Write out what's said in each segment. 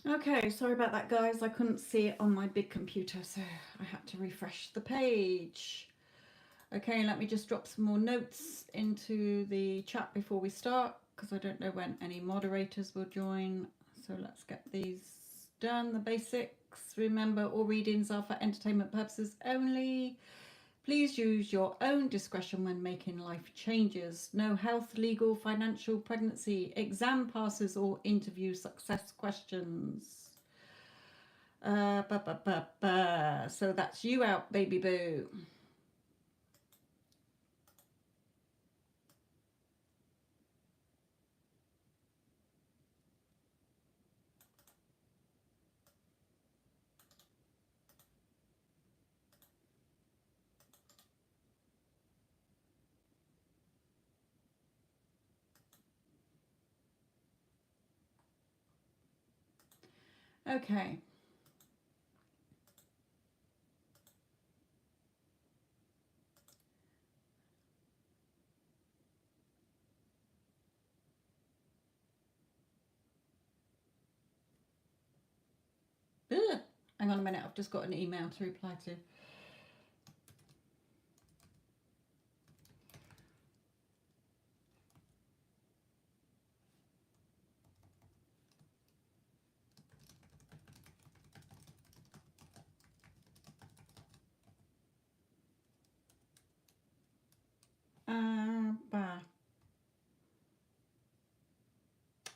Okay, sorry about that, guys. I couldn't see it on my big computer, so I had to refresh the page. Okay, let me just drop some more notes into the chat before we start, because I don't know when any moderators will join. So let's get these done. The basics. Remember, all readings are for entertainment purposes only. Please use your own discretion when making life changes. No health, legal, financial, pregnancy, exam passes, or interview success questions. So that's you out, baby boo. Okay. Ugh. Hang on a minute, I've just got an email to reply to.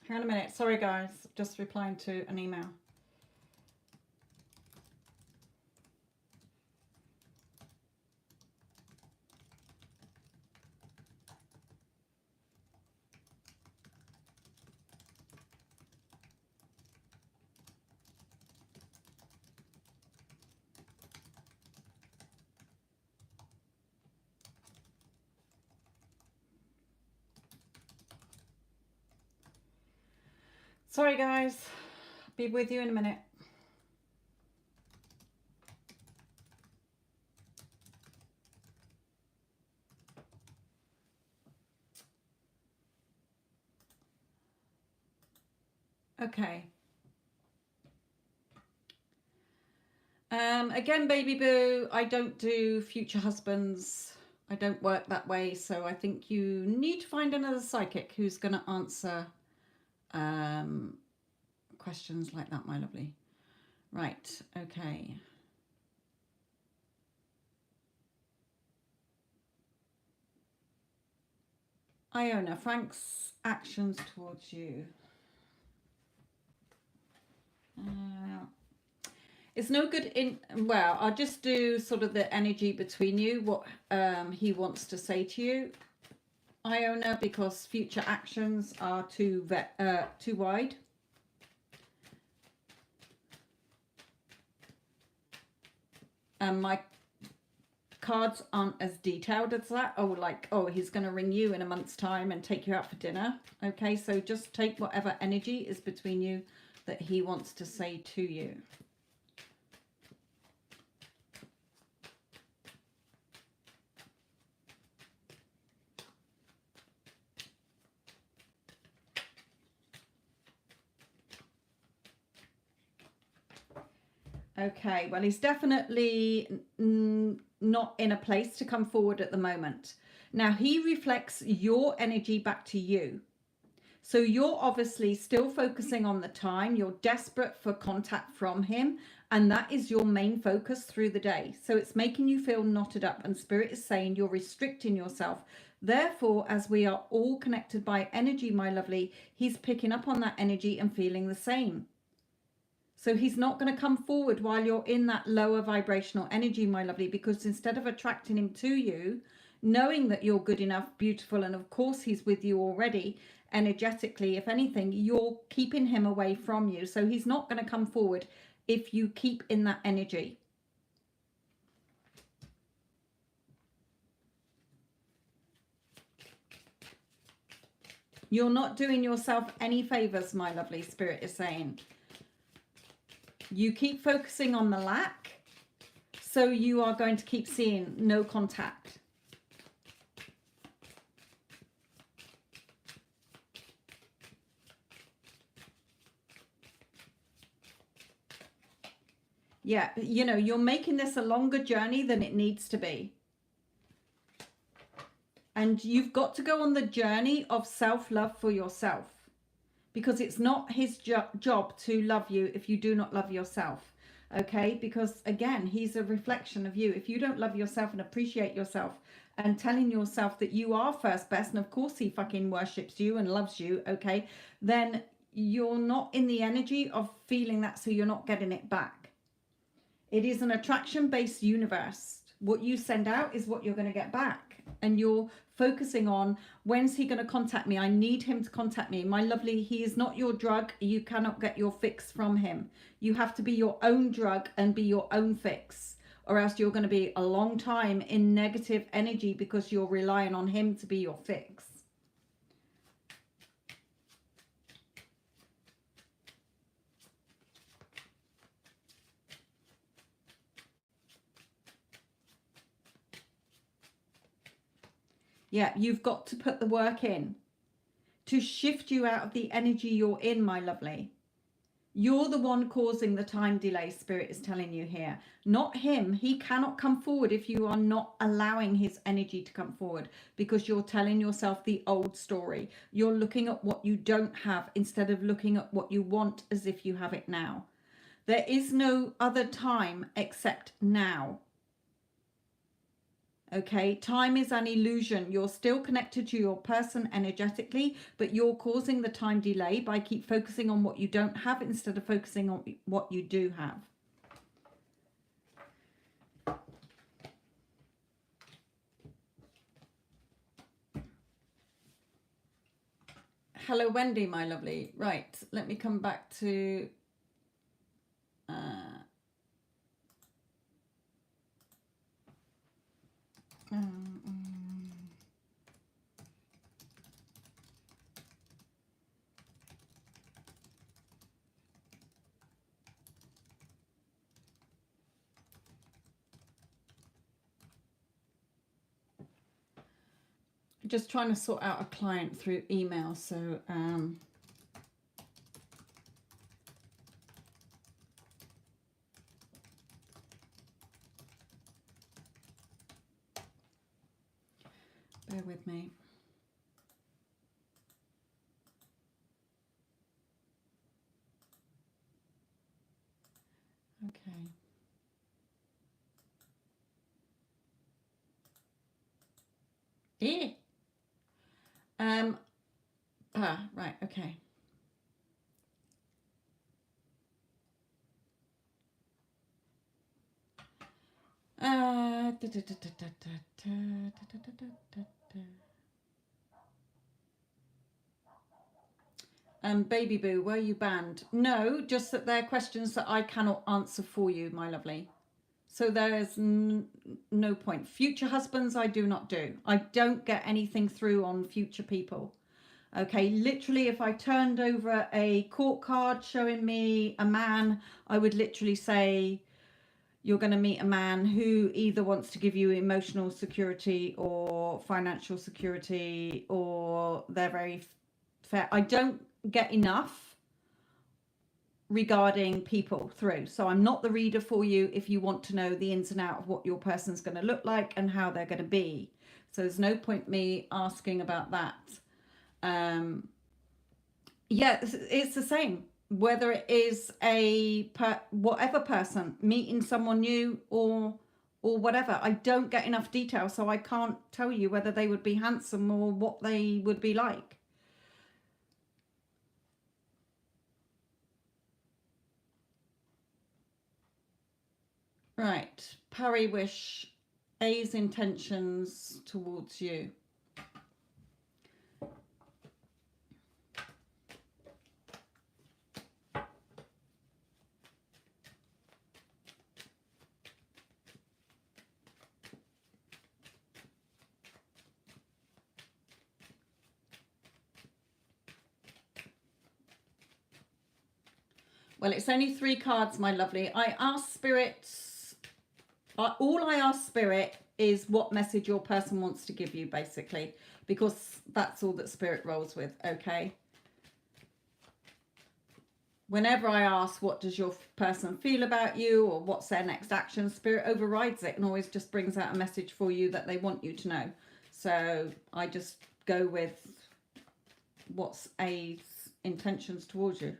Hang on a minute. Sorry, guys. Just replying to an email. Sorry, guys. Be with you in a minute. Okay. Again, baby boo, I don't do future husbands. I don't work that way. So I think you need to find another psychic who's going to answer questions like that, my lovely. Right. Okay. Iona, Frank's actions towards you. It's no good in, well, I'll just do sort of the energy between you, what he wants to say to you, Iona, because future actions are too wide. And my cards aren't as detailed as that. Oh, like, oh, he's going to ring you in a month's time and take you out for dinner. Okay, so just take whatever energy is between you that he wants to say to you. Okay, well, he's definitely not in a place to come forward at the moment. Now, he reflects your energy back to you. So you're obviously still focusing on the time. You're desperate for contact from him. And that is your main focus through the day. So it's making you feel knotted up. And Spirit is saying you're restricting yourself. Therefore, as we are all connected by energy, my lovely, he's picking up on that energy and feeling the same. So he's not going to come forward while you're in that lower vibrational energy, my lovely, because instead of attracting him to you, knowing that you're good enough, beautiful, and of course he's with you already, energetically, if anything, you're keeping him away from you. So he's not going to come forward if you keep in that energy. You're not doing yourself any favors, my lovely, Spirit is saying. You keep focusing on the lack, so you are going to keep seeing no contact. Yeah, you know, you're making this a longer journey than it needs to be. And you've got to go on the journey of self-love for yourself, because it's not his job to love you if you do not love yourself. Okay, because again, he's a reflection of you. If you don't love yourself and appreciate yourself and telling yourself that you are first best, and of course he fucking worships you and loves you, okay, then you're not in the energy of feeling that, so you're not getting it back. It is an attraction-based universe. What you send out is what you're going to get back. And you're focusing on, when's he going to contact me? I need him to contact me. My lovely, he is not your drug. You cannot get your fix from him. You have to be your own drug and be your own fix, or else you're going to be a long time in negative energy because you're relying on him to be your fix. Yeah, you've got to put the work in to shift you out of the energy you're in, my lovely. You're the one causing the time delay, Spirit is telling you here, not him. He cannot come forward if you are not allowing his energy to come forward, because you're telling yourself the old story. You're looking at what you don't have instead of looking at what you want as if you have it now. There is no other time except now. Okay, time is an illusion. You're still connected to your person energetically, but you're causing the time delay by keep focusing on what you don't have instead of focusing on what you do have. Hello, Wendy, my lovely. Right, let me come back to... just trying to sort out a client through email, so bear with me. Okay. Right, okay. Baby boo, were you banned? No, just that they're questions that I cannot answer for you, my lovely. So there's no point. Future husbands, I do not do. I don't get anything through on future people. Okay, literally, if I turned over a court card showing me a man, I would literally say, you're going to meet a man who either wants to give you emotional security or financial security, or they're very fair. I don't get enough regarding people through, so I'm not the reader for you if you want to know the ins and out of what your person's going to look like and how they're going to be. So there's no point me asking about that. Yeah, it's the same whether it is whatever person meeting someone new or whatever. I don't get enough detail, so I can't tell you whether they would be handsome or what they would be like. Right, Parry wish A's intentions towards you. Well, it's only 3 cards, my lovely. I ask spirits, all I ask spirit is what message your person wants to give you, basically, because that's all that spirit rolls with, okay? Whenever I ask, what does your person feel about you, or what's their next action, Spirit overrides it and always just brings out a message for you that they want you to know. So I just go with what's A's intentions towards you.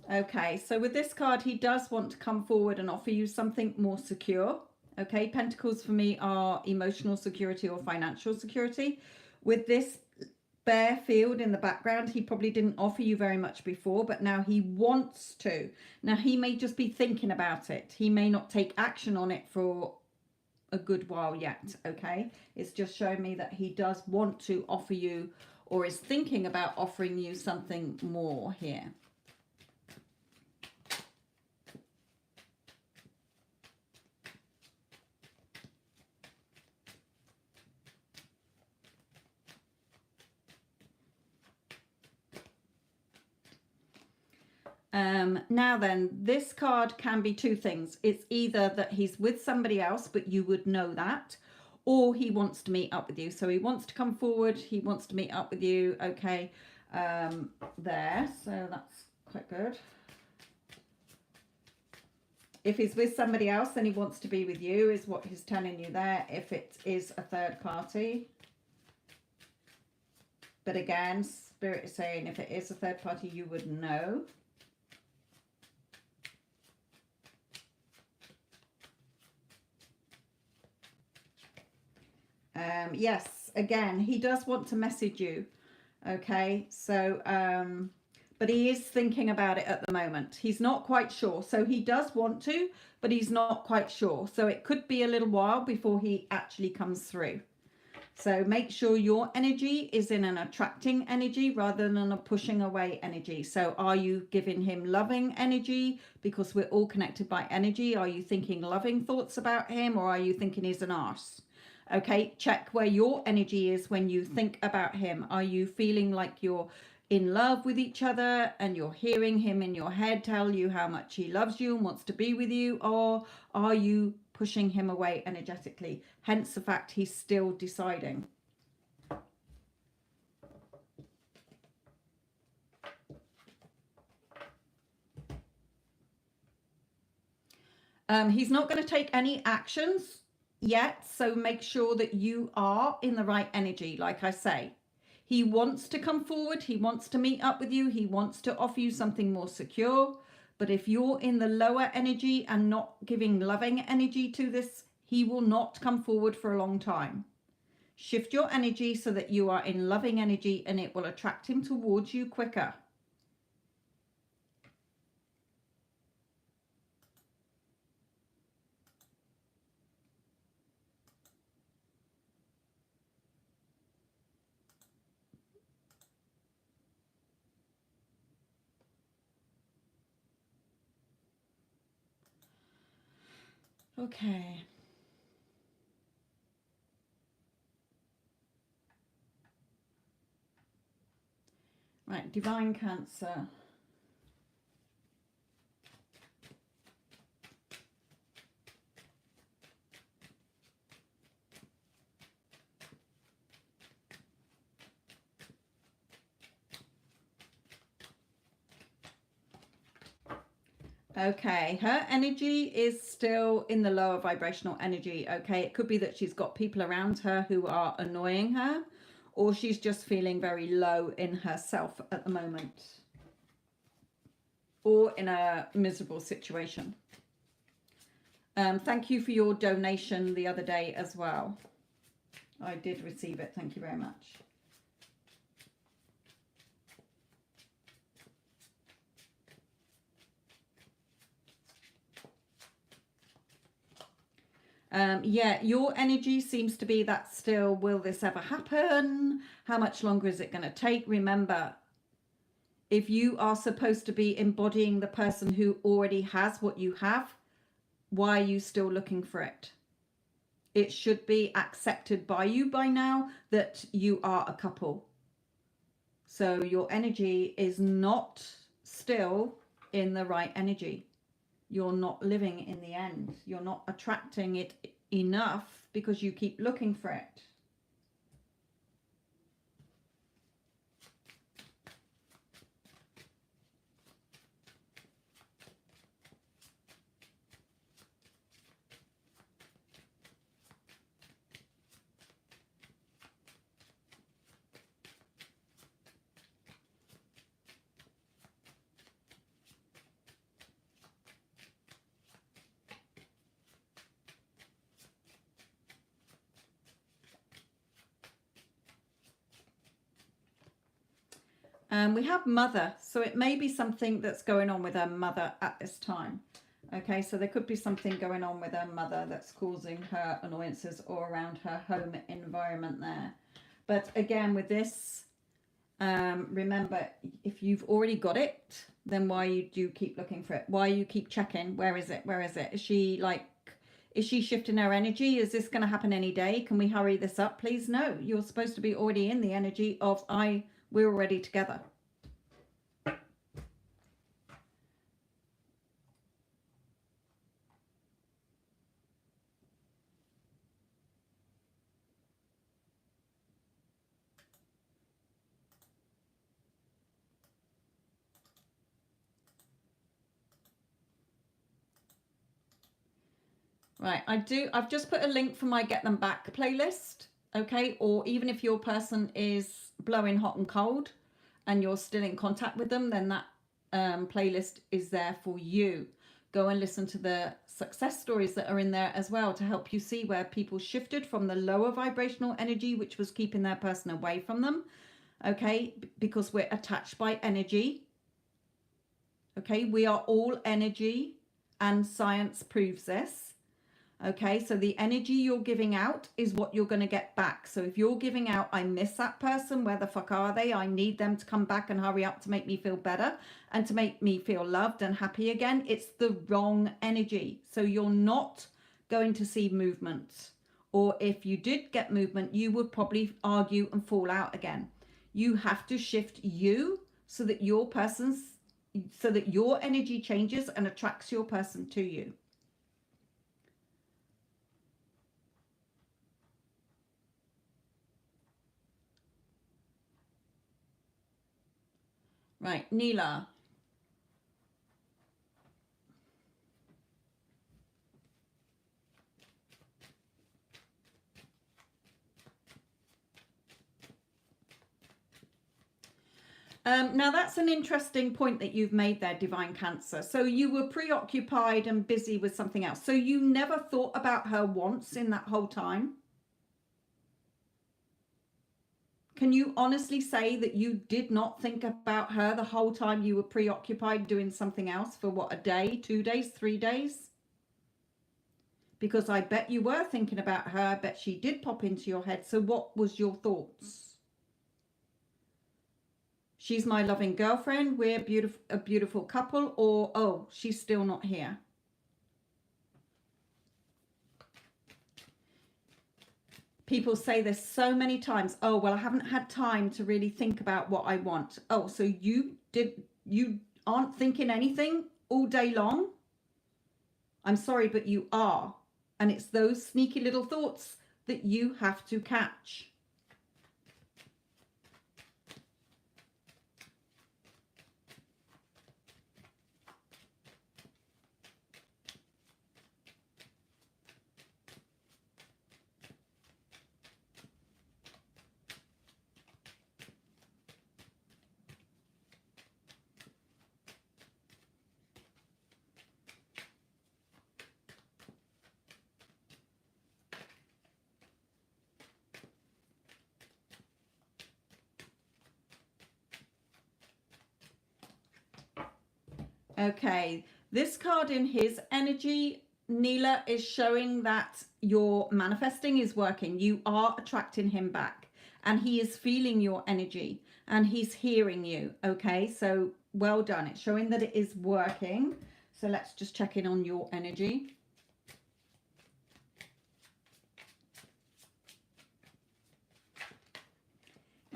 Okay, so with this card, he does want to come forward and offer you something more secure. Okay, Pentacles for me are emotional security or financial security. With this bare field in the background, he probably didn't offer you very much before, but now he wants to. Now, he may just be thinking about it. He may not take action on it for a good while yet, okay? It's just showing me that he does want to offer you, or is thinking about offering you something more here. Now then, this card can be two things. It's either that he's with somebody else, but you would know that, or he wants to meet up with you. So he wants to come forward. He wants to meet up with you. Okay, there. So that's quite good. If he's with somebody else, then he wants to be with you, is what he's telling you there. If it is a third party. But again, Spirit is saying if it is a third party, you would know. Yes, again, he does want to message you. Okay, so, but he is thinking about it at the moment. He's not quite sure. So he does want to, but he's not quite sure. So it could be a little while before he actually comes through. So make sure your energy is in an attracting energy rather than a pushing away energy. So are you giving him loving energy? Because we're all connected by energy. Are you thinking loving thoughts about him, or are you thinking he's an arse? Okay, check where your energy is when you think about him. Are you feeling like you're in love with each other and you're hearing him in your head tell you how much he loves you and wants to be with you? Or are you pushing him away energetically? Hence the fact he's still deciding. He's not going to take any actions yet, so make sure that you are in the right energy. Like I say, he wants to come forward, he wants to meet up with you, he wants to offer you something more secure. But if you're in the lower energy and not giving loving energy to this, he will not come forward for a long time. Shift your energy so that you are in loving energy, and it will attract him towards you quicker. Okay. Right, Divine Cancer. Okay, her energy is still in the lower vibrational energy. Okay, it could be that she's got people around her who are annoying her, or she's just feeling very low in herself at the moment, or in a miserable situation. Thank you for your donation the other day as well. I did receive it. Thank you very much. Yeah, your energy seems to be that still, will this ever happen? How much longer is it going to take? Remember, if you are supposed to be embodying the person who already has what you have, why are you still looking for it? It should be accepted by you by now that you are a couple. So your energy is not still in the right energy. You're not living in the end. You're not attracting it enough because you keep looking for it. We have mother, so it may be something that's going on with her mother at this time. Okay, so there could be something going on with her mother that's causing her annoyances or around her home environment there. But again, with this, remember, if you've already got it, then why you do keep looking for it? Why you keep checking? Where is it? Where is it? Is she shifting her energy? Is this going to happen any day? Can we hurry this up, please? No, you're supposed to be already in the energy of we're already together. Right, I've just put a link for my Get Them Back playlist, okay? Or even if your person is blowing hot and cold and you're still in contact with them, then that playlist is there for you. Go and listen to the success stories that are in there as well to help you see where people shifted from the lower vibrational energy, which was keeping their person away from them, okay? Because we're attached by energy, okay? We are all energy and science proves this. Okay, so the energy you're giving out is what you're going to get back. So if you're giving out, I miss that person, where the fuck are they? I need them to come back and hurry up to make me feel better and to make me feel loved and happy again. It's the wrong energy. So you're not going to see movement. Or if you did get movement, you would probably argue and fall out again. You have to shift you so that your energy changes and attracts your person to you. Right, Neela. Now that's an interesting point that you've made there, Divine Cancer. So you were preoccupied and busy with something else. So you never thought about her once in that whole time? Can you honestly say that you did not think about her the whole time you were preoccupied doing something else for what, a day, 2 days, 3 days? Because I bet you were thinking about her. I bet she did pop into your head. So what was your thoughts? She's my loving girlfriend. We're a beautiful couple. Or, oh, she's still not here. People say this so many times. Oh, well, I haven't had time to really think about what I want. Oh, so you aren't thinking anything all day long? I'm sorry, but you are. And it's those sneaky little thoughts that you have to catch. Okay, this card in his energy, Neela, is showing that your manifesting is working. You are attracting him back and he is feeling your energy and he's hearing you. Okay, so well done. It's showing that it is working. So let's just check in on your energy.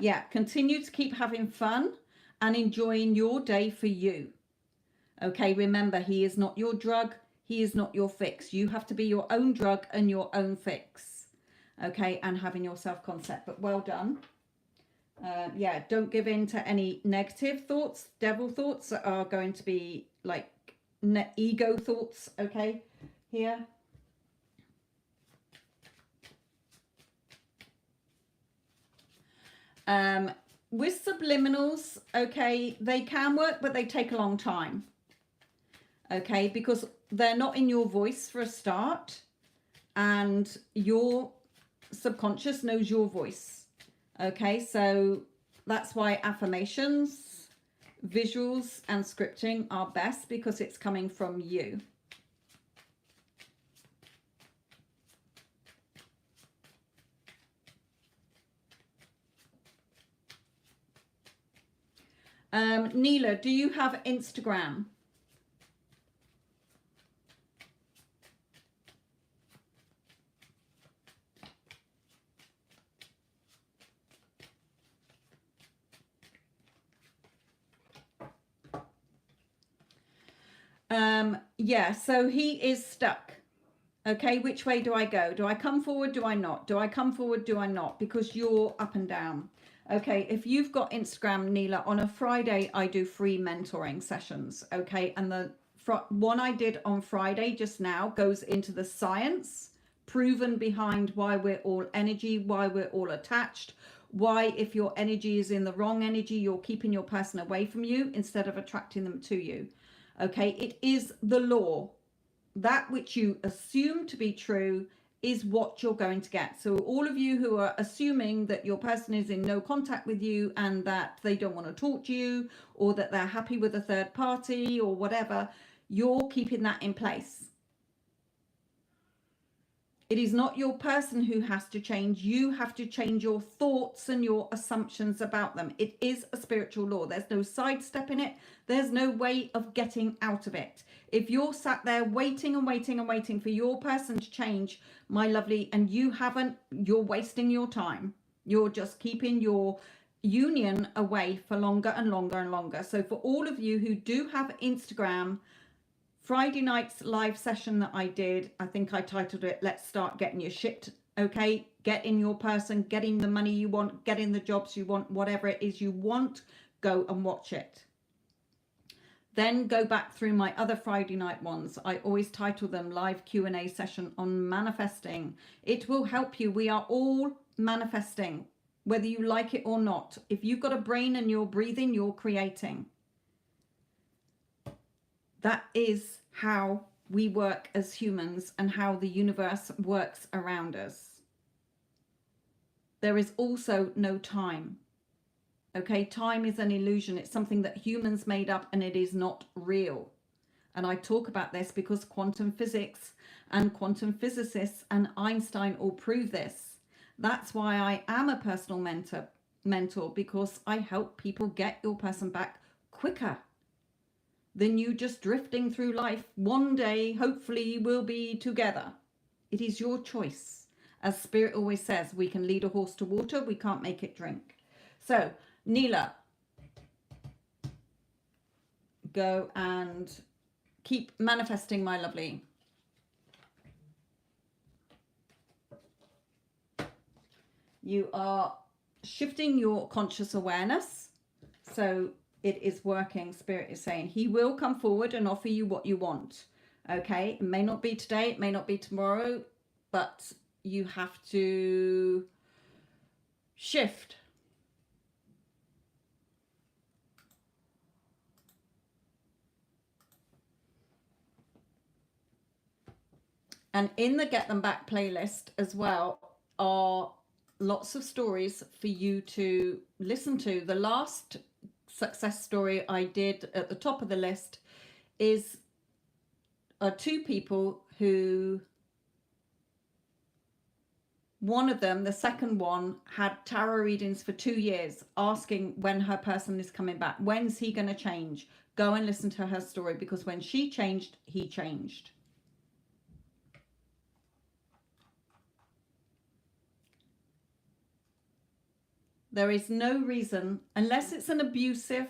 Yeah, continue to keep having fun and enjoying your day for you. Okay, remember, he is not your drug. He is not your fix. You have to be your own drug and your own fix. Okay, and having your self-concept. But well done. Yeah, don't give in to any negative thoughts, devil thoughts that are going to be like ego thoughts. Okay, here. With subliminals, okay, they can work, but they take a long time. Okay, because they're not in your voice for a start, and your subconscious knows your voice. Okay, so that's why affirmations, visuals, and scripting are best, because it's coming from you. Neela, do you have Instagram? Yeah, so he is stuck. Okay, which way do I go? Do I come forward? Do I not? Do I come forward? Do I not? Because you're up and down. Okay, if you've got Instagram, Neela, on a Friday, I do free mentoring sessions. Okay, and the one I did on Friday just now goes into the science proven behind why we're all energy, why we're all attached, why if your energy is in the wrong energy, you're keeping your person away from you instead of attracting them to you. Okay, it is the law. That which you assume to be true is what you're going to get. So all of you who are assuming that your person is in no contact with you and that they don't want to talk to you, or that they're happy with a third party or whatever, you're keeping that in place. It is not your person who has to change. You have to change your thoughts and your assumptions about them. It is a spiritual law. There's no sidestepping it. There's no way of getting out of it. If you're sat there waiting and waiting and waiting for your person to change, my lovely, and you haven't, you're wasting your time. You're just keeping your union away for longer and longer and longer. So for all of you who do have Instagram, Friday night's live session that I did, I think I titled it, Let's Start Getting Your Shit. Okay, get in your person, getting the money you want, getting the jobs you want, whatever it is you want, go and watch it. Then go back through my other Friday night ones. I always title them Live Q&A Session on Manifesting. It will help you. We are all manifesting, whether you like it or not. If you've got a brain and you're breathing, you're creating. That is how we work as humans and how the universe works around us. There is also no time. Okay, time is an illusion. It's something that humans made up and it is not real. And I talk about this because quantum physics and quantum physicists and Einstein all prove this. That's why I am a personal mentor, because I help people get your person back quicker than you just drifting through life. One day, hopefully, we'll be together. It is your choice. As Spirit always says, we can lead a horse to water, we can't make it drink. So, Neela, go and keep manifesting, my lovely. You are shifting your conscious awareness. So it is working. Spirit is saying he will come forward and offer you what you want. Okay, it may not be today, it may not be tomorrow, but you have to shift. And in the Get Them Back playlist as well are lots of stories for you to listen to. The last success story I did at the top of the list is two people who, one of them, the second one, had tarot readings for 2 years asking when her person is coming back. When's he going to change? Go and listen to her story, because when she changed, he changed. There is no reason, unless it's an abusive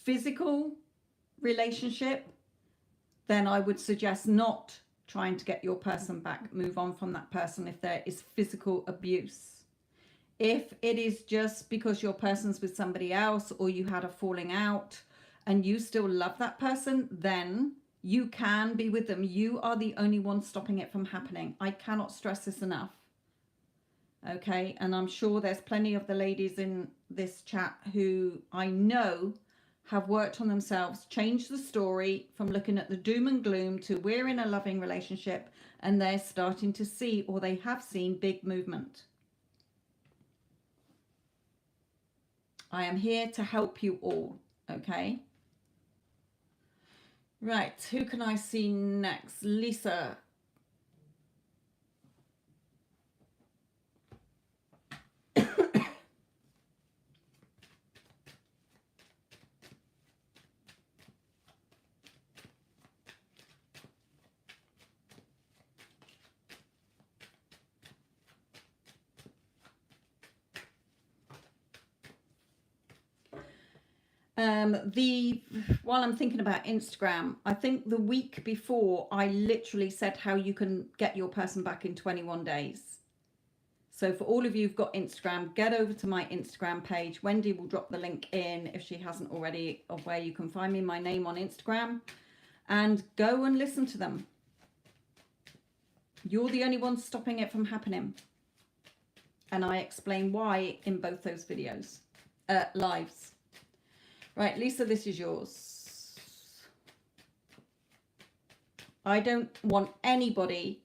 physical relationship, then I would suggest not trying to get your person back. Move on from that person if there is physical abuse. If it is just because your person's with somebody else or you had a falling out and you still love that person, then you can be with them. You are the only one stopping it from happening. I cannot stress this enough. Okay, and I'm sure there's plenty of the ladies in this chat who I know have worked on themselves, changed the story from looking at the doom and gloom to we're in a loving relationship, and they're starting to see, or they have seen, big movement. I am here to help you all, okay? Right, who can I see next? Lisa. While I'm thinking about Instagram, I think the week before I literally said how you can get your person back in 21 days. So for all of you who've got Instagram, get over to my Instagram page. Wendy will drop the link in if she hasn't already, of where you can find me, my name on Instagram, and go and listen to them. You're the only one stopping it from happening. And I explain why in both those videos, lives. Right, Lisa, this is yours. I don't want anybody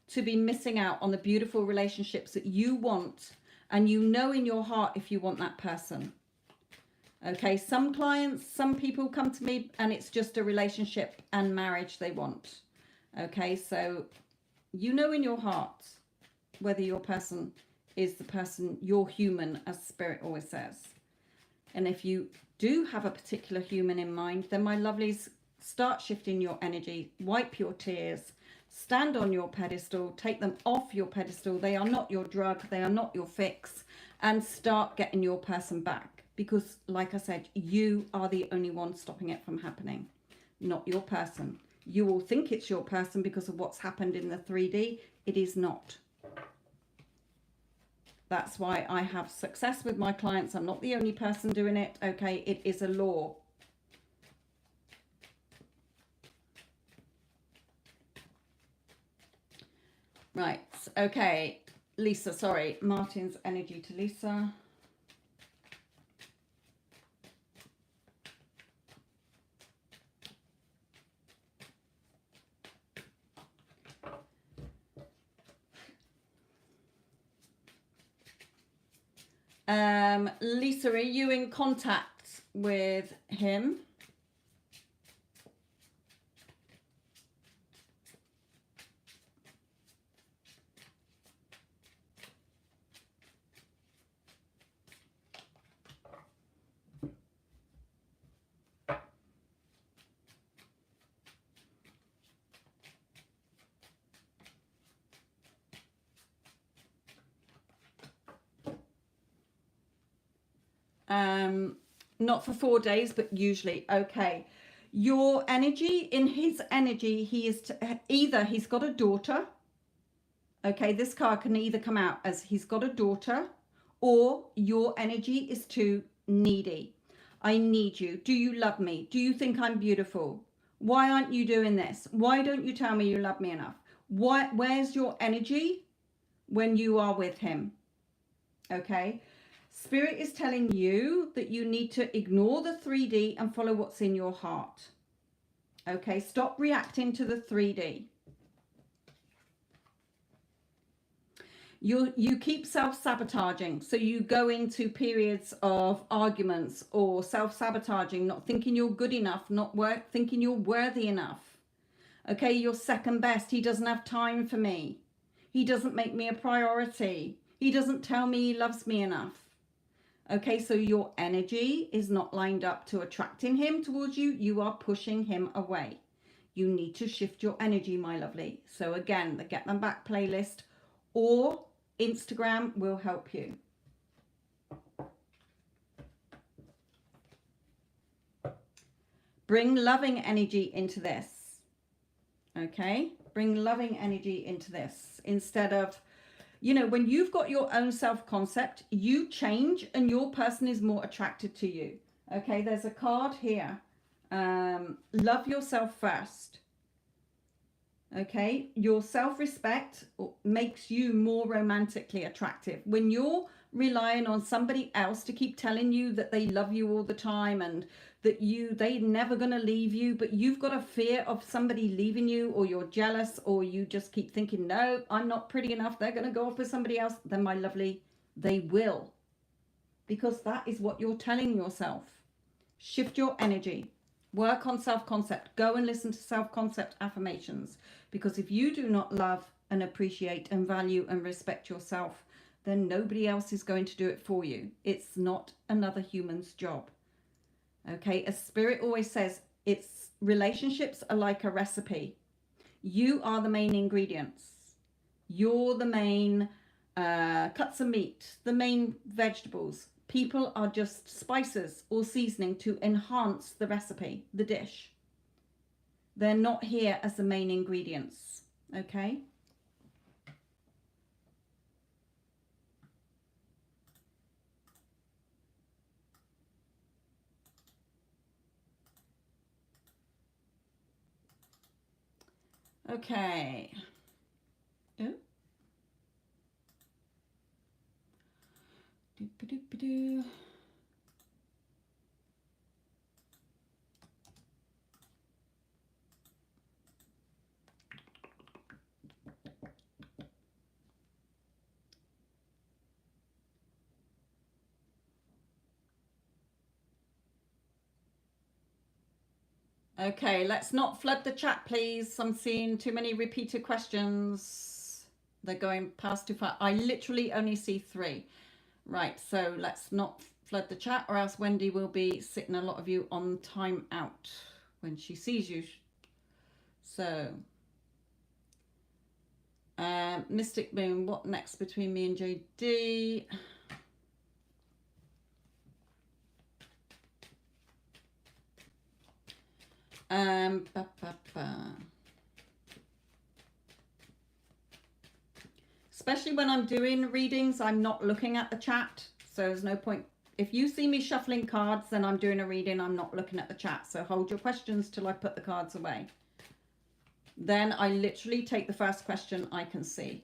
to be missing out on the beautiful relationships that you want, and you know in your heart if you want that person. Okay, some clients, some people come to me and it's just a relationship and marriage they want. Okay, so you know in your heart whether your person is the person, you're human, as Spirit always says. And if you do have a particular human in mind, then my lovelies, start shifting your energy, wipe your tears, stand on your pedestal, take them off your pedestal. They are not your drug, they are not your fix, and start getting your person back. Because like I said, you are the only one stopping it from happening, not your person. You will think it's your person because of what's happened in the 3D. It is not. That's why I have success with my clients. I'm not the only person doing it. Okay, it is a law. Right, okay, Lisa, sorry, Martin's energy to Lisa. Lisa, are you in contact with him? Not for 4 days, but usually. Okay, your energy, in his energy, he is either he's got a daughter. Okay, this card can either come out as he's got a daughter, or your energy is too needy. I need you. Do you love me? Do you think I'm beautiful? Why aren't you doing this? Why don't you tell me you love me enough? Where's your energy when you are with him? Okay, Spirit is telling you that you need to ignore the 3D and follow what's in your heart. Okay, stop reacting to the 3D. You keep self-sabotaging, so you go into periods of arguments or self-sabotaging, not thinking you're good enough, not thinking you're worthy enough. Okay, you're second best. He doesn't have time for me. He doesn't make me a priority. He doesn't tell me he loves me enough. Okay, so your energy is not lined up to attracting him towards you. You are pushing him away. You need to shift your energy, my lovely. So again, the Get Them Back playlist or Instagram will help you. Bring loving energy into this. Okay? Bring loving energy into this instead of, you know, when you've got your own self-concept, you change and your person is more attracted to you. Okay, there's a card here. Love yourself first. Okay, your self-respect makes you more romantically attractive. When you're relying on somebody else to keep telling you that they love you all the time and that they're never going to leave you, but you've got a fear of somebody leaving you, or you're jealous, or you just keep thinking, no, I'm not pretty enough, they're going to go off with somebody else, then my lovely, they will. Because that is what you're telling yourself. Shift your energy. Work on self-concept. Go and listen to self-concept affirmations. Because if you do not love and appreciate and value and respect yourself, then nobody else is going to do it for you. It's not another human's job. Okay, as Spirit always says, it's relationships are like a recipe. You are the main ingredients. You're the main cuts of meat, the main vegetables. People are just spices or seasoning to enhance the recipe, the dish. They're not here as the main ingredients. Okay? Okay. Oh. Doop-a-doop-a-doo. Okay, let's not flood the chat, please. I'm seeing too many repeated questions. They're going past too far. I literally only see 3. Right, so let's not flood the chat, or else Wendy will be sitting a lot of you on time out when she sees you. So, Mystic Moon, what next between me and JD? Especially when I'm doing readings, I'm not looking at the chat, so there's no point. If you see me shuffling cards, then I'm doing a reading, I'm not looking at the chat. So hold your questions till I put the cards away. Then I literally take the first question I can see.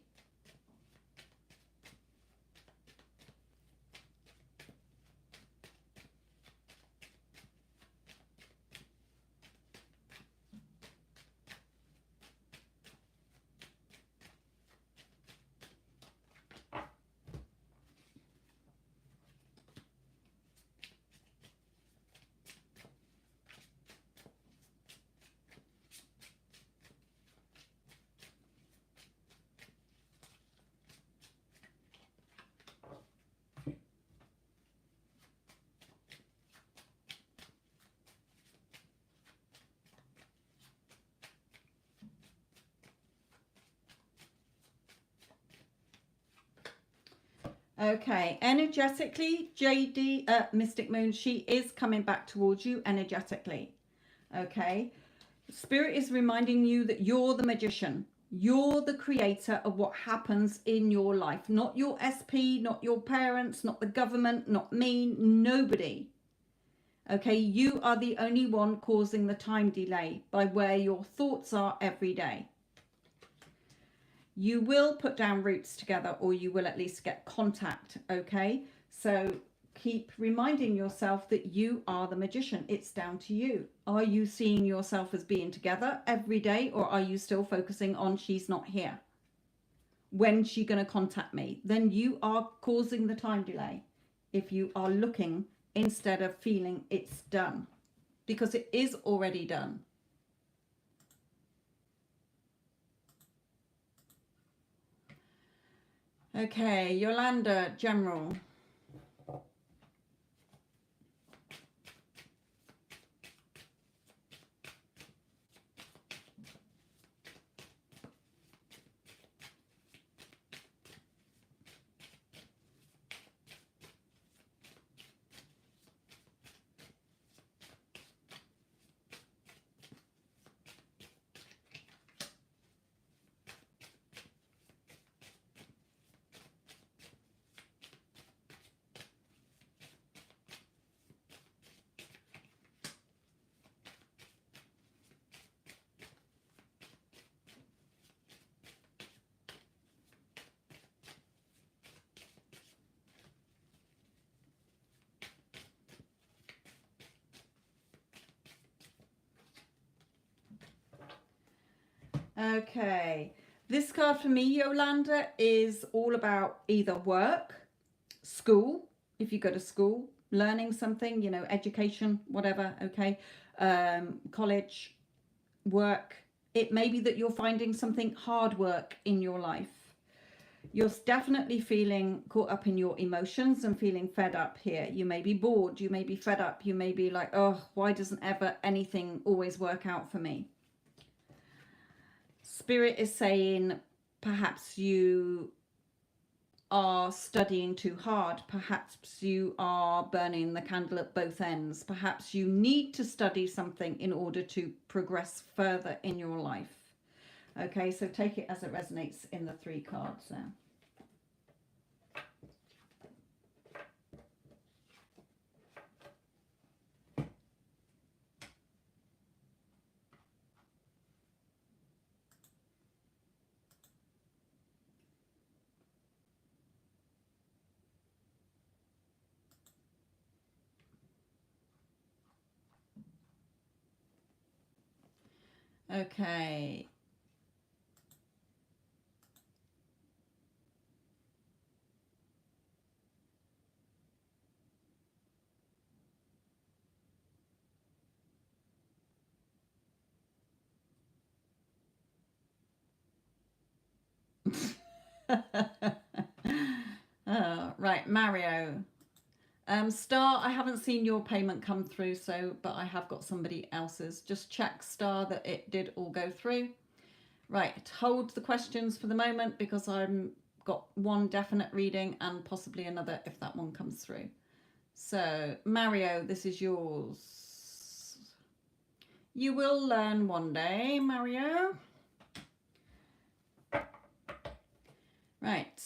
Okay, energetically, JD, Mystic Moon, she is coming back towards you energetically. Okay, Spirit is reminding you that you're the magician. You're the creator of what happens in your life. Not your SP, not your parents, not the government, not me, nobody. Okay, you are the only one causing the time delay by where your thoughts are every day. You will put down roots together, or you will at least get contact, okay? So keep reminding yourself that you are the magician. It's down to you. Are you seeing yourself as being together every day, or are you still focusing on she's not here? When's she going to contact me? Then you are causing the time delay if you are looking instead of feeling it's done, because it is already done. Okay, Yolanda, General. Okay. This card for me, Yolanda, is all about either work, school, if you go to school, learning something, you know, education, whatever, okay, college, work. It may be that you're finding something hard work in your life. You're definitely feeling caught up in your emotions and feeling fed up here. You may be bored, you may be fed up, you may be like, oh, why doesn't ever anything always work out for me? Spirit is saying perhaps you are studying too hard. Perhaps you are burning the candle at both ends. Perhaps you need to study something in order to progress further in your life. Okay, so take it as it resonates in the 3 cards there. Okay. Right, Mario. Star, I haven't seen your payment come through, so but I have got somebody else's. Just check, Star, that it did all go through. Right, hold the questions for the moment because I'm got one definite reading and possibly another if that one comes through. So, Mario, this is yours. You will learn one day, Mario. Right.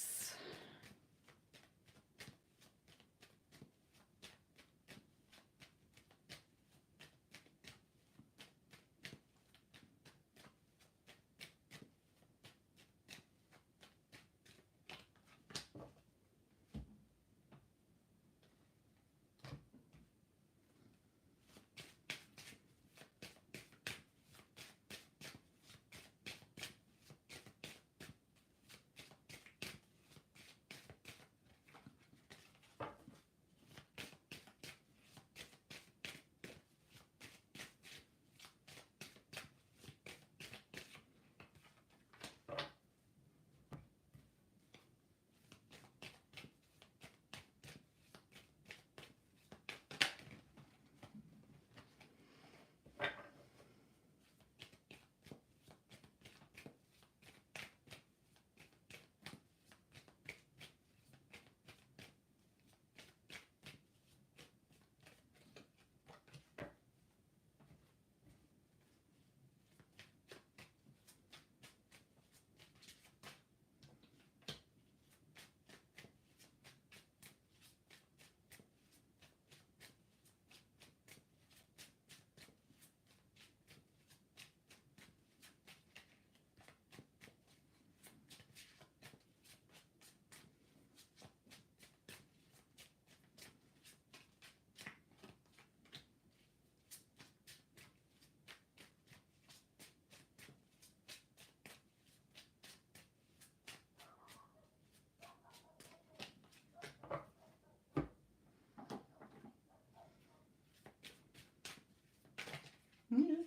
Mm.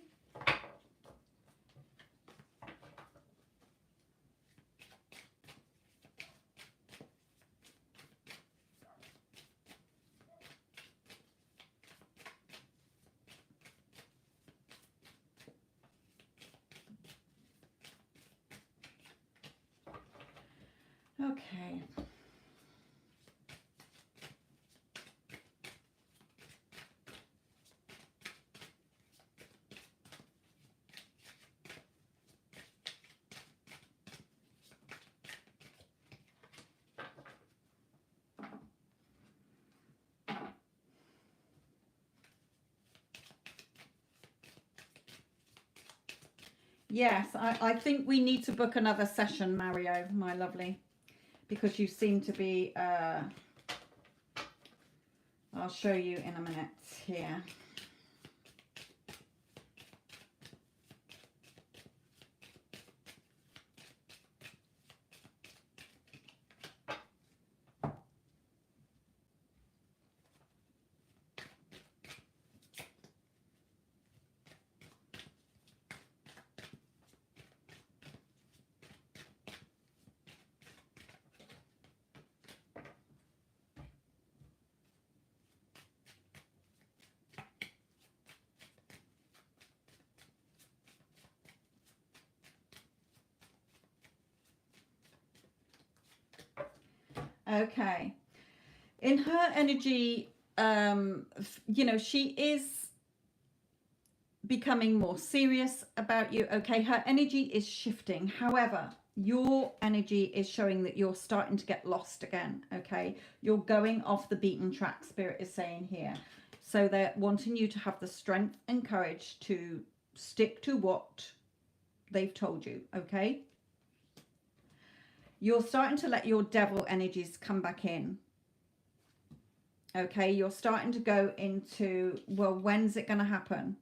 Okay. Yes, I think we need to book another session, Mario, my lovely, because you seem to be, I'll show you in a minute here. Okay. In her energy, you know, she is becoming more serious about you. Okay, her energy is shifting. However, your energy is showing that you're starting to get lost again. Okay, you're going off the beaten track, Spirit is saying here. So they're wanting you to have the strength and courage to stick to what they've told you. Okay, you're starting to let your devil energies come back in. Okay, you're starting to go into, well, when's it going to happen?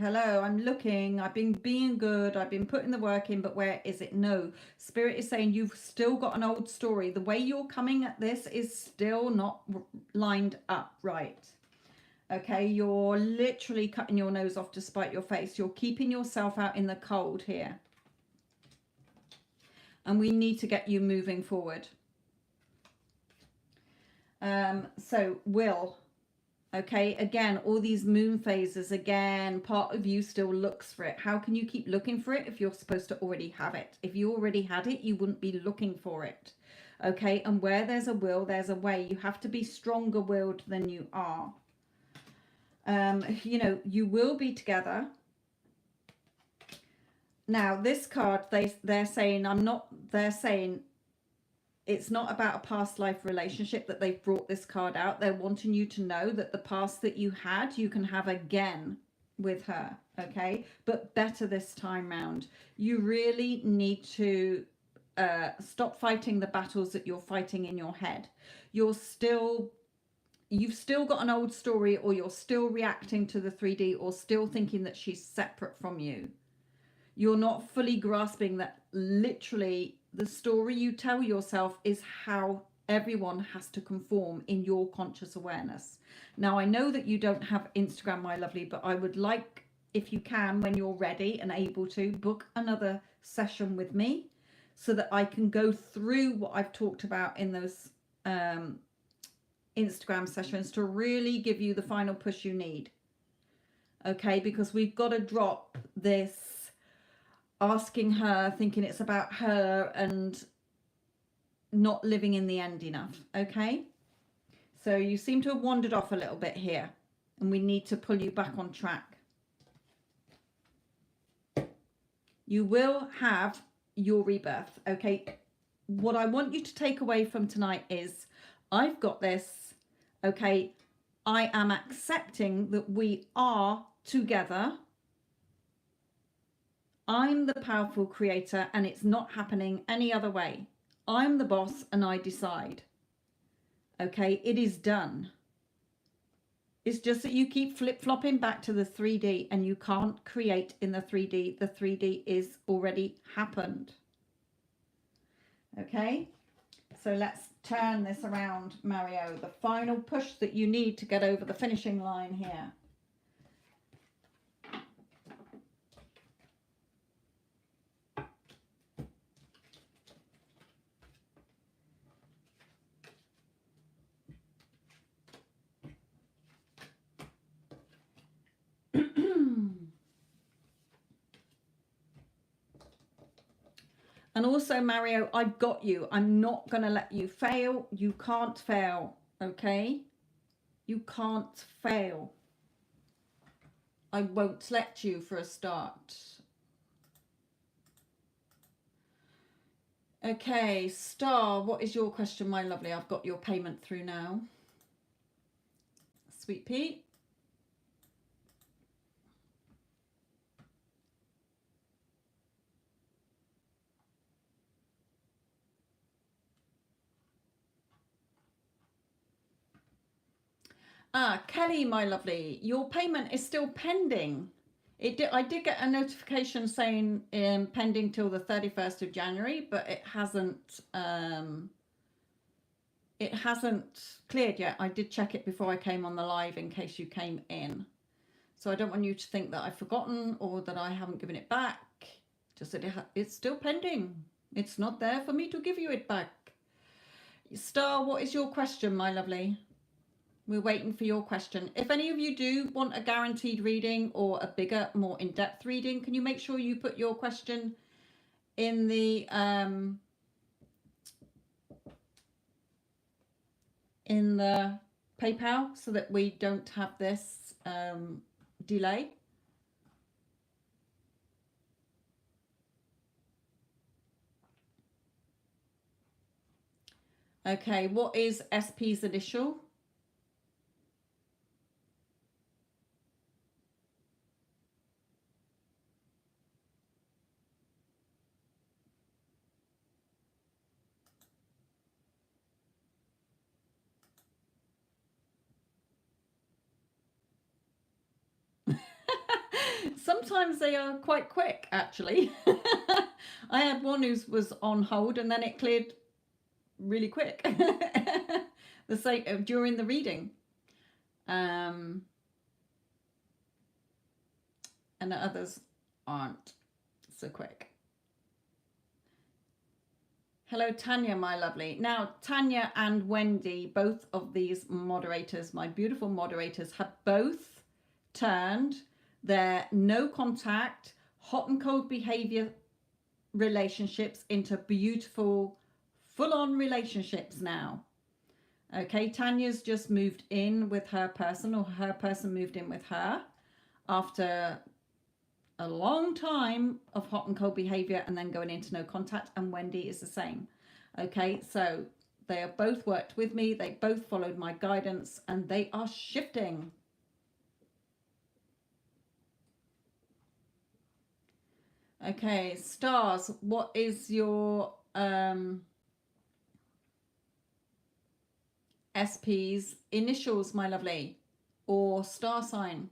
Hello, I'm looking, I've been being good, I've been putting the work in, but where is it? No, Spirit is saying you've still got an old story. The way you're coming at this is still not lined up right. Okay, you're literally cutting your nose off to spite your face. You're keeping yourself out in the cold here. And we need to get you moving forward. So, Will... Okay, again, all these moon phases, again, part of you still looks for it. How can you keep looking for it if you're supposed to already have it? If you already had it, you wouldn't be looking for it. Okay, and where there's a will, there's a way. You have to be stronger willed than you are. You know, you will be together. Now, this card, they're saying, they're saying, it's not about a past life relationship that they've brought this card out. They're wanting you to know that the past that you had, you can have again with her, okay? But better this time round. You really need to stop fighting the battles that you're fighting in your head. You've still got an old story, or you're still reacting to the 3D, or still thinking that she's separate from you. You're not fully grasping that literally the story you tell yourself is how everyone has to conform in your conscious awareness. Now, I know that you don't have Instagram, my lovely, but I would like, if you can, when you're ready and able to, book another session with me so that I can go through what I've talked about in those Instagram sessions to really give you the final push you need. Okay, because we've got to drop this asking her, thinking it's about her, and not living in the end enough. Okay, so you seem to have wandered off a little bit here, and we need to pull you back on track. You will have your rebirth. Okay, what I want you to take away from tonight is, I've got this. Okay, I am accepting that we are together. I'm the powerful creator, and it's not happening any other way. I'm the boss and I decide. Okay, it is done. It's just that you keep flip-flopping back to the 3D, and you can't create in the 3D. The 3D is already happened. Okay, so let's turn this around, Mario. The final push that you need to get over the finishing line here. And also, Mario, I've got you. I'm not going to let you fail. You can't fail, okay? You can't fail. I won't let you for a start. Okay, Star, what is your question, my lovely? I've got your payment through now. Sweet Pea. Kelly, my lovely, your payment is still pending. I did get a notification saying pending till the 31st of January, but it hasn't cleared yet. I did check it before I came on the live in case you came in. So I don't want you to think that I've forgotten or that I haven't given it back. Just that it's still pending. It's not there for me to give you it back. Star, what is your question, my lovely? We're waiting for your question. If any of you do want a guaranteed reading or a bigger, more in-depth reading, can you make sure you put your question in the in the PayPal so that we don't have this delay? Okay, what is SP's initial? Sometimes they are quite quick, actually. I had one who was on hold and then it cleared really quick. The same during the reading. And the others aren't so quick. Hello, Tanya, my lovely. Now, Tanya and Wendy, both of these moderators, my beautiful moderators, have both turned their no contact, hot and cold behavior relationships into beautiful, full on relationships now. Okay, Tanya's just moved in with her person, or her person moved in with her after a long time of hot and cold behavior and then going into no contact, and Wendy is the same. Okay, so they have both worked with me, they both followed my guidance, and they are shifting. Okay, stars, what is your SP's initials, my lovely, or star sign?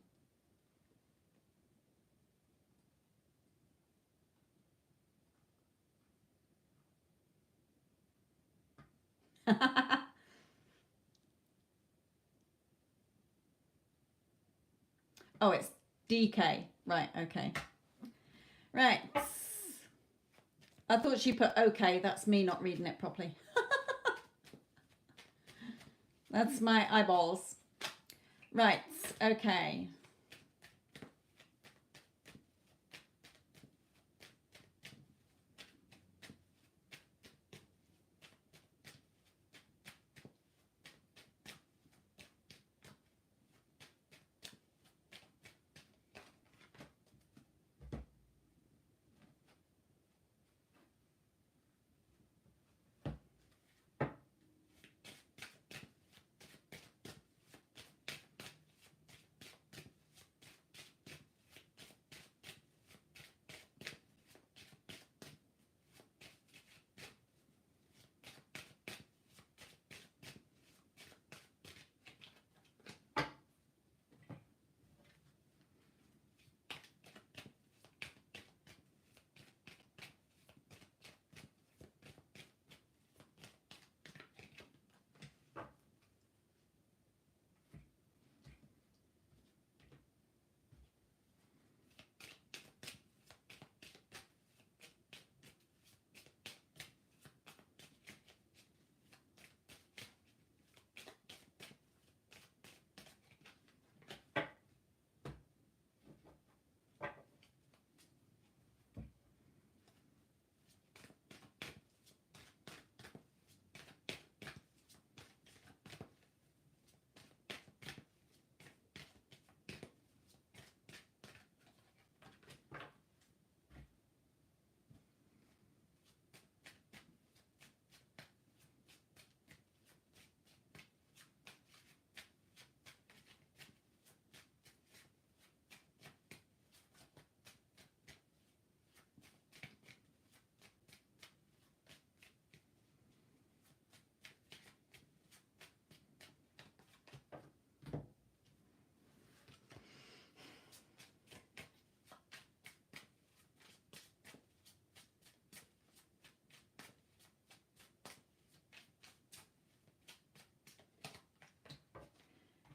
Oh, it's DK. Right, okay. Right. I thought she put okay. That's me not reading it properly. That's my eyeballs. Right, okay.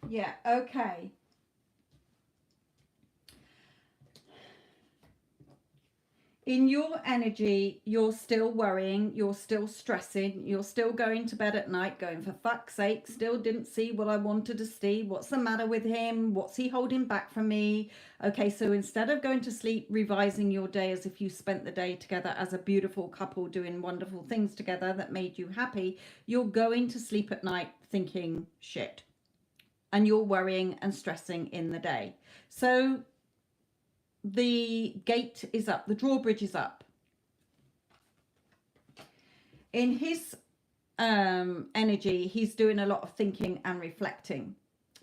Yeah, okay. In your energy, you're still worrying, you're still stressing, you're still going to bed at night going, for fuck's sake, still didn't see what I wanted to see. What's the matter with him? What's he holding back from me? Okay, so instead of going to sleep revising your day as if you spent the day together as a beautiful couple doing wonderful things together that made you happy, you're going to sleep at night thinking shit, and you're worrying and stressing in the day. So the gate is up, the drawbridge is up. In his energy, he's doing a lot of thinking and reflecting,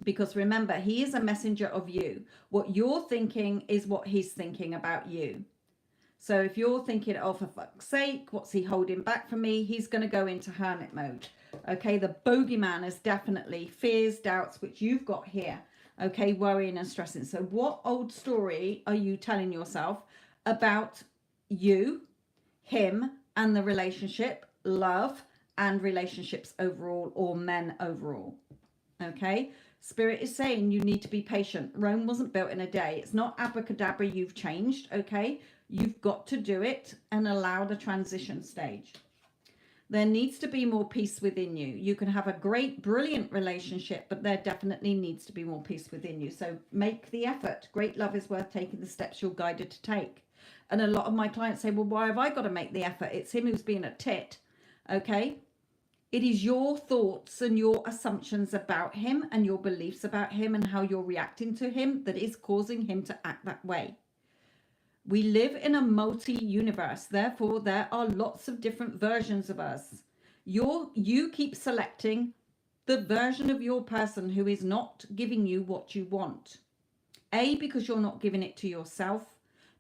because remember, he is a messenger of you. What you're thinking is what he's thinking about you. So if you're thinking, oh, for fuck's sake, what's he holding back from me? He's going to go into hermit mode. Okay, the bogeyman is definitely fears, doubts, which you've got here. Okay, worrying and stressing. So what old story are you telling yourself about you, him, and the relationship, love, and relationships overall, or men overall? Okay, Spirit is saying you need to be patient. Rome wasn't built in a day. It's not abracadabra, you've changed. Okay, you've got to do it and allow the transition stage. There needs to be more peace within you. You can have a great, brilliant relationship, but there definitely needs to be more peace within you. So make the effort. Great love is worth taking the steps you're guided to take. And a lot of my clients say, well, why have I got to make the effort? It's him who's being a tit. Okay. It is your thoughts and your assumptions about him and your beliefs about him and how you're reacting to him that is causing him to act that way. We live in a multi-universe, therefore there are lots of different versions of us. You keep selecting the version of your person who is not giving you what you want. A, because you're not giving it to yourself,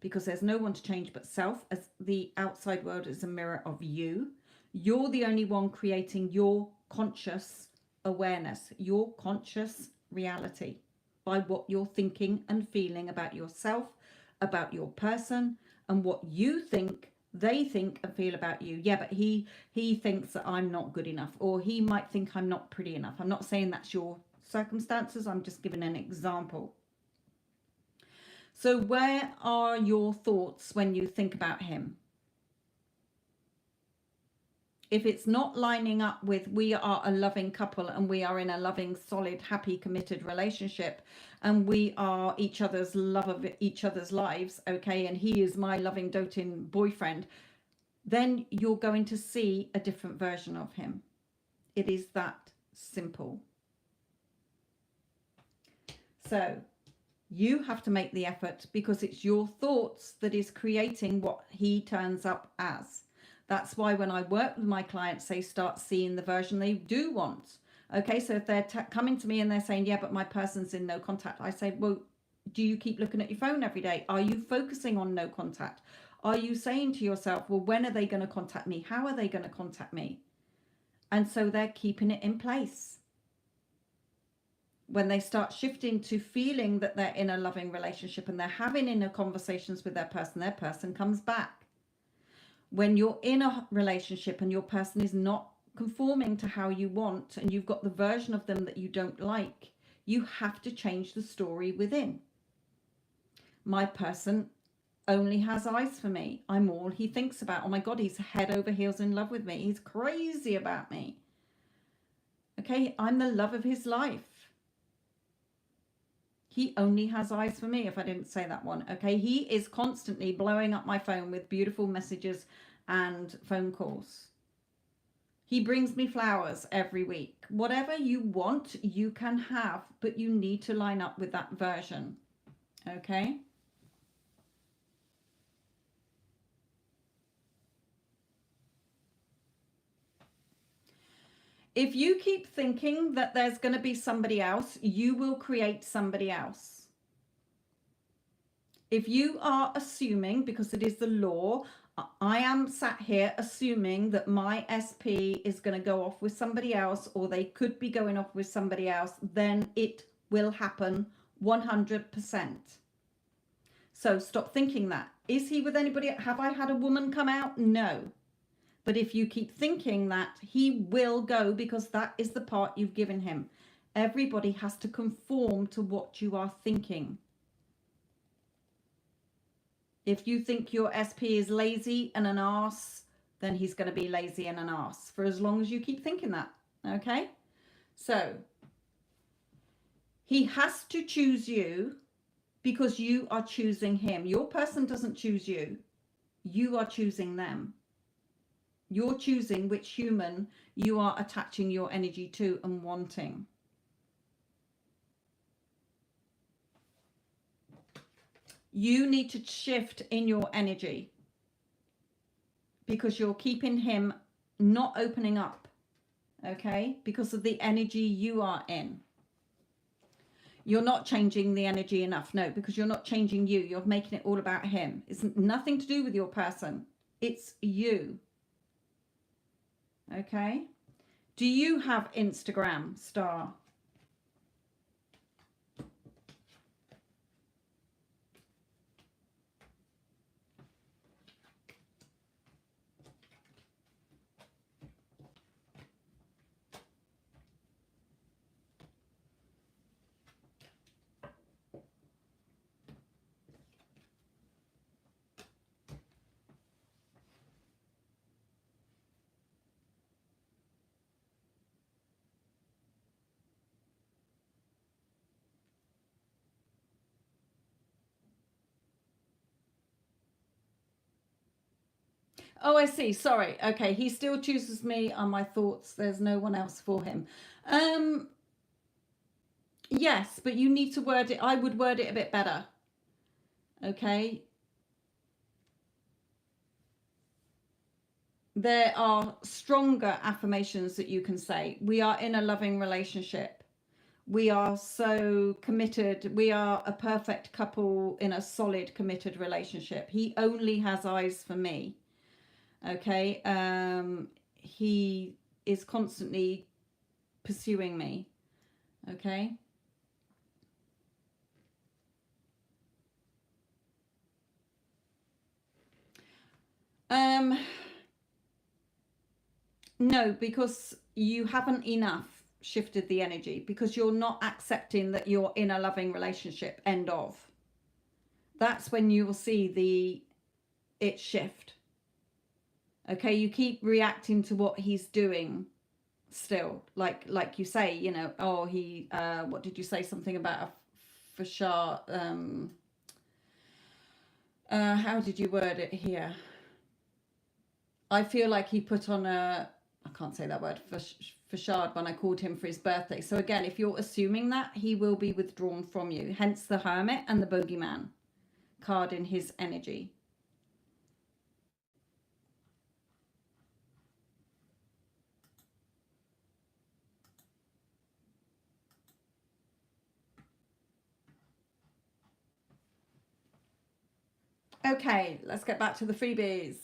because there's no one to change but self, as the outside world is a mirror of you. You're the only one creating your conscious awareness, your conscious reality, by what you're thinking and feeling about yourself, about your person, and what you think they think and feel about you. Yeah, but he thinks that I'm not good enough, or he might think I'm not pretty enough. I'm not saying that's your circumstances. I'm just giving an example. So where are your thoughts when you think about him? If it's not lining up with we are a loving couple and we are in a loving, solid, happy, committed relationship and we are each other's love of each other's lives, okay, and he is my loving, doting boyfriend, then you're going to see a different version of him. It is that simple. So you have to make the effort, because it's your thoughts that is creating what he turns up as. That's why when I work with my clients, they start seeing the version they do want. Okay, so if they're coming to me and they're saying, yeah, but my person's in no contact, I say, well, do you keep looking at your phone every day? Are you focusing on no contact? Are you saying to yourself, well, when are they going to contact me? How are they going to contact me? And so they're keeping it in place. When they start shifting to feeling that they're in a loving relationship and they're having inner conversations with their person comes back. When you're in a relationship and your person is not conforming to how you want, and you've got the version of them that you don't like, you have to change the story within. My person only has eyes for me. I'm all he thinks about. Oh my God, he's head over heels in love with me. He's crazy about me. Okay, I'm the love of his life. He only has eyes for me, if I didn't say that one. Okay, he is constantly blowing up my phone with beautiful messages and phone calls. He brings me flowers every week. Whatever you want, you can have, but you need to line up with that version. Okay? If you keep thinking that there's going to be somebody else, you will create somebody else. If you are assuming, because it is the law, I am sat here assuming that my SP is going to go off with somebody else, or they could be going off with somebody else, then it will happen 100%. So stop thinking that. Is he with anybody? Have I had a woman come out? No. But if you keep thinking that, he will go, because that is the part you've given him. Everybody has to conform to what you are thinking. If you think your SP is lazy and an arse, then he's going to be lazy and an arse for as long as you keep thinking that. Okay? So he has to choose you because you are choosing him. Your person doesn't choose you. You are choosing them. You're choosing which human you are attaching your energy to and wanting. You need to shift in your energy because you're keeping him not opening up, okay? Because of the energy you are in. You're not changing the energy enough. No, because you're not changing you. You're making it all about him. It's nothing to do with your person. It's you. Okay? Do you have Instagram, Star? Oh, I see. Sorry. Okay. He still chooses me on my thoughts. There's no one else for him. Yes, but you need to word it. I would word it a bit better. Okay. There are stronger affirmations that you can say. We are in a loving relationship. We are so committed. We are a perfect couple in a solid, committed relationship. He only has eyes for me. Okay. He is constantly pursuing me. Okay. No, because you haven't enough shifted the energy, because you're not accepting that you're in a loving relationship. End of. That's when you will see it shift. Okay, you keep reacting to what he's doing still, like you say, you know, oh, he what did you say, something about a facade, how did you word it here? I feel like he put on I can't say that word, facade, when I called him for his birthday. So again, if you're assuming that, he will be withdrawn from you, hence the Hermit and the Bogeyman card in his energy. Okay, let's get back to the freebies.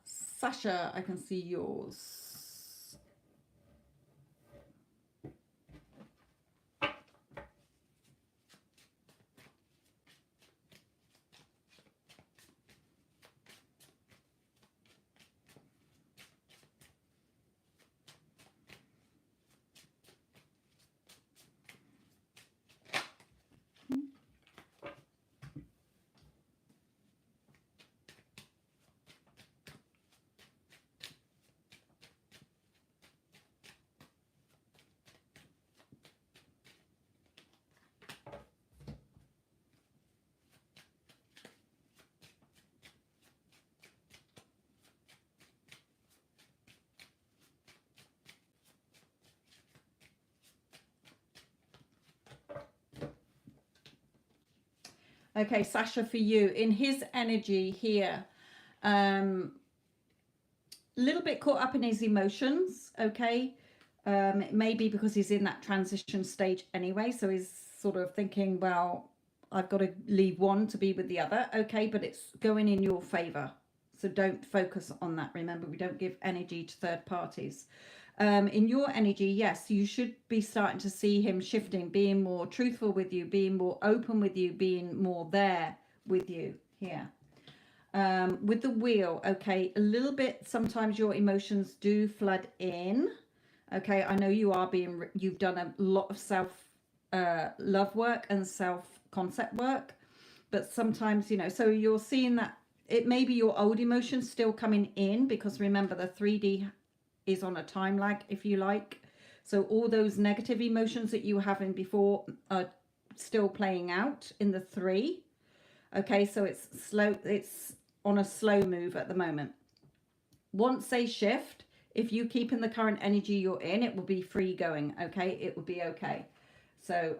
Sasha, I can see yours. Okay, Sasha, for you, in his energy here, a little bit caught up in his emotions. Okay, maybe because he's in that transition stage anyway, so he's sort of thinking, well, I've got to leave one to be with the other. Okay, but it's going in your favor, so don't focus on that. Remember, we don't give energy to third parties. In your energy, yes, you should be starting to see him shifting, being more truthful with you, being more open with you, being more there with you here. With the wheel, okay, a little bit, sometimes your emotions do flood in. Okay, I know you've done a lot of self love work and self concept work, but sometimes, you know, so you're seeing that it may be your old emotions still coming in, because remember, the 3D is on a time lag, if you like. So all those negative emotions that you were having before are still playing out in the 3. Okay, so it's slow, it's on a slow move at the moment. Once they shift, if you keep in the current energy you're in, it will be free going. Okay, it will be okay. So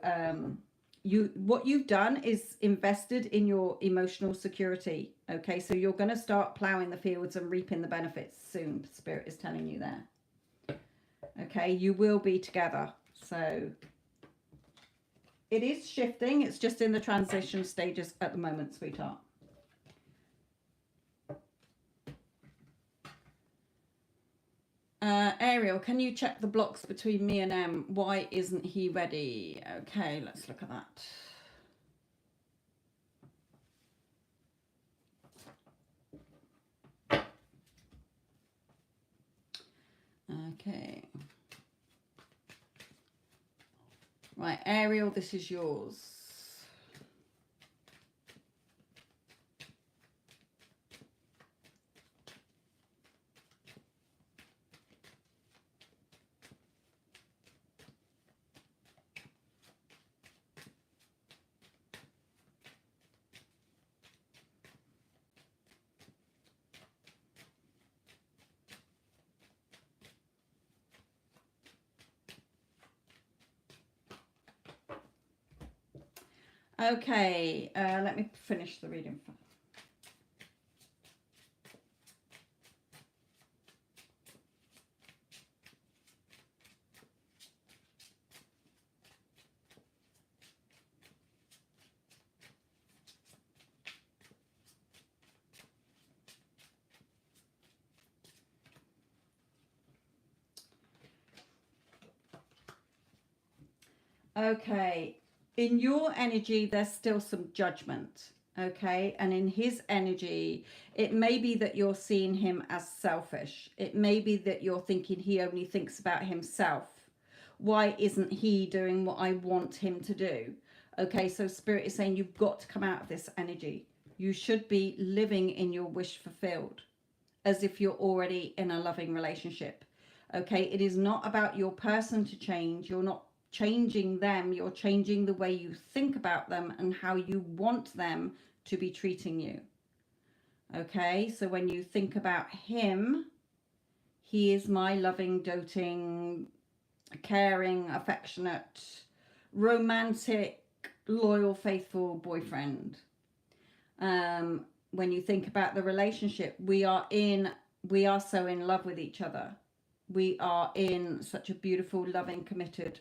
what you've done is invested in your emotional security. Okay, so you're going to start plowing the fields and reaping the benefits soon. Spirit is telling you there. Okay, you will be together. So it is shifting. It's just in the transition stages at the moment, sweetheart. Ariel, can you check the blocks between me and M? Why isn't he ready? Okay, let's look at that. Okay. Right, Ariel, this is yours. Okay, let me finish the reading. Okay, in your energy, there's still some judgment. Okay, and in his energy, it may be that you're seeing him as selfish. It may be that you're thinking he only thinks about himself. Why isn't he doing what I want him to do? Okay, so Spirit is saying you've got to come out of this energy. You should be living in your wish fulfilled as if you're already in a loving relationship. Okay, it is not about your person to change. You're not changing them. You're changing the way you think about them and how you want them to be treating you. Okay, so when you think about him, he is my loving, doting, caring, affectionate, romantic, loyal, faithful boyfriend. When you think about the relationship, we are so in love with each other. We are in such a beautiful, loving, committed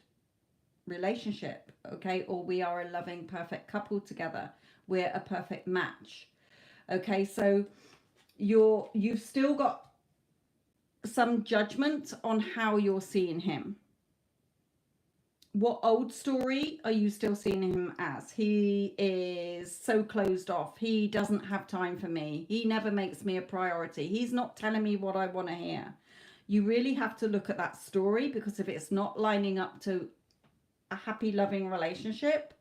relationship. Okay, or we are a loving, perfect couple together. We're a perfect match. Okay, so you've still got some judgment on how you're seeing him. What old story are you still seeing him as? He is so closed off. He doesn't have time for me. He never makes me a priority. He's not telling me what I want to hear. You really have to look at that story, because if it's not lining up to a happy, loving relationship,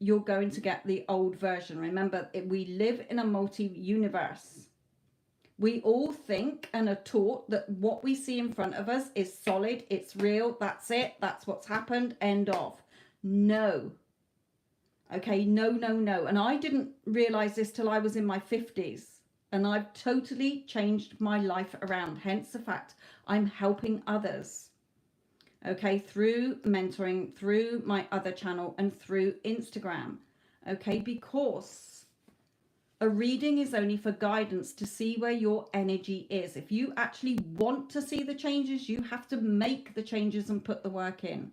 you're going to get the old version. Remember, we live in a multi-universe. We all think and are taught that what we see in front of us is solid, it's real, that's it, that's what's happened, end of. No. Okay, no, no, no. And I didn't realize this till I was in my 50s. And I've totally changed my life around. Hence the fact I'm helping others. Okay, through mentoring, through my other channel, and through Instagram. Okay, because a reading is only for guidance to see where your energy is. If you actually want to see the changes, you have to make the changes and put the work in.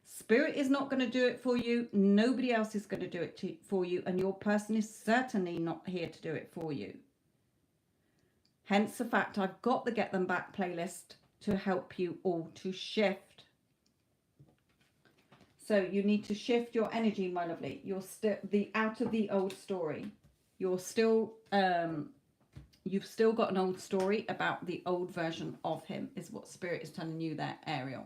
Spirit is not going to do it for you. Nobody else is going to do it for you. And your person is certainly not here to do it for you. Hence the fact I've got the Get Them Back playlist to help you all to shift. So you need to shift your energy, my lovely. You're still out of the old story. You're still, you've still got an old story about the old version of him, is what Spirit is telling you there, Ariel.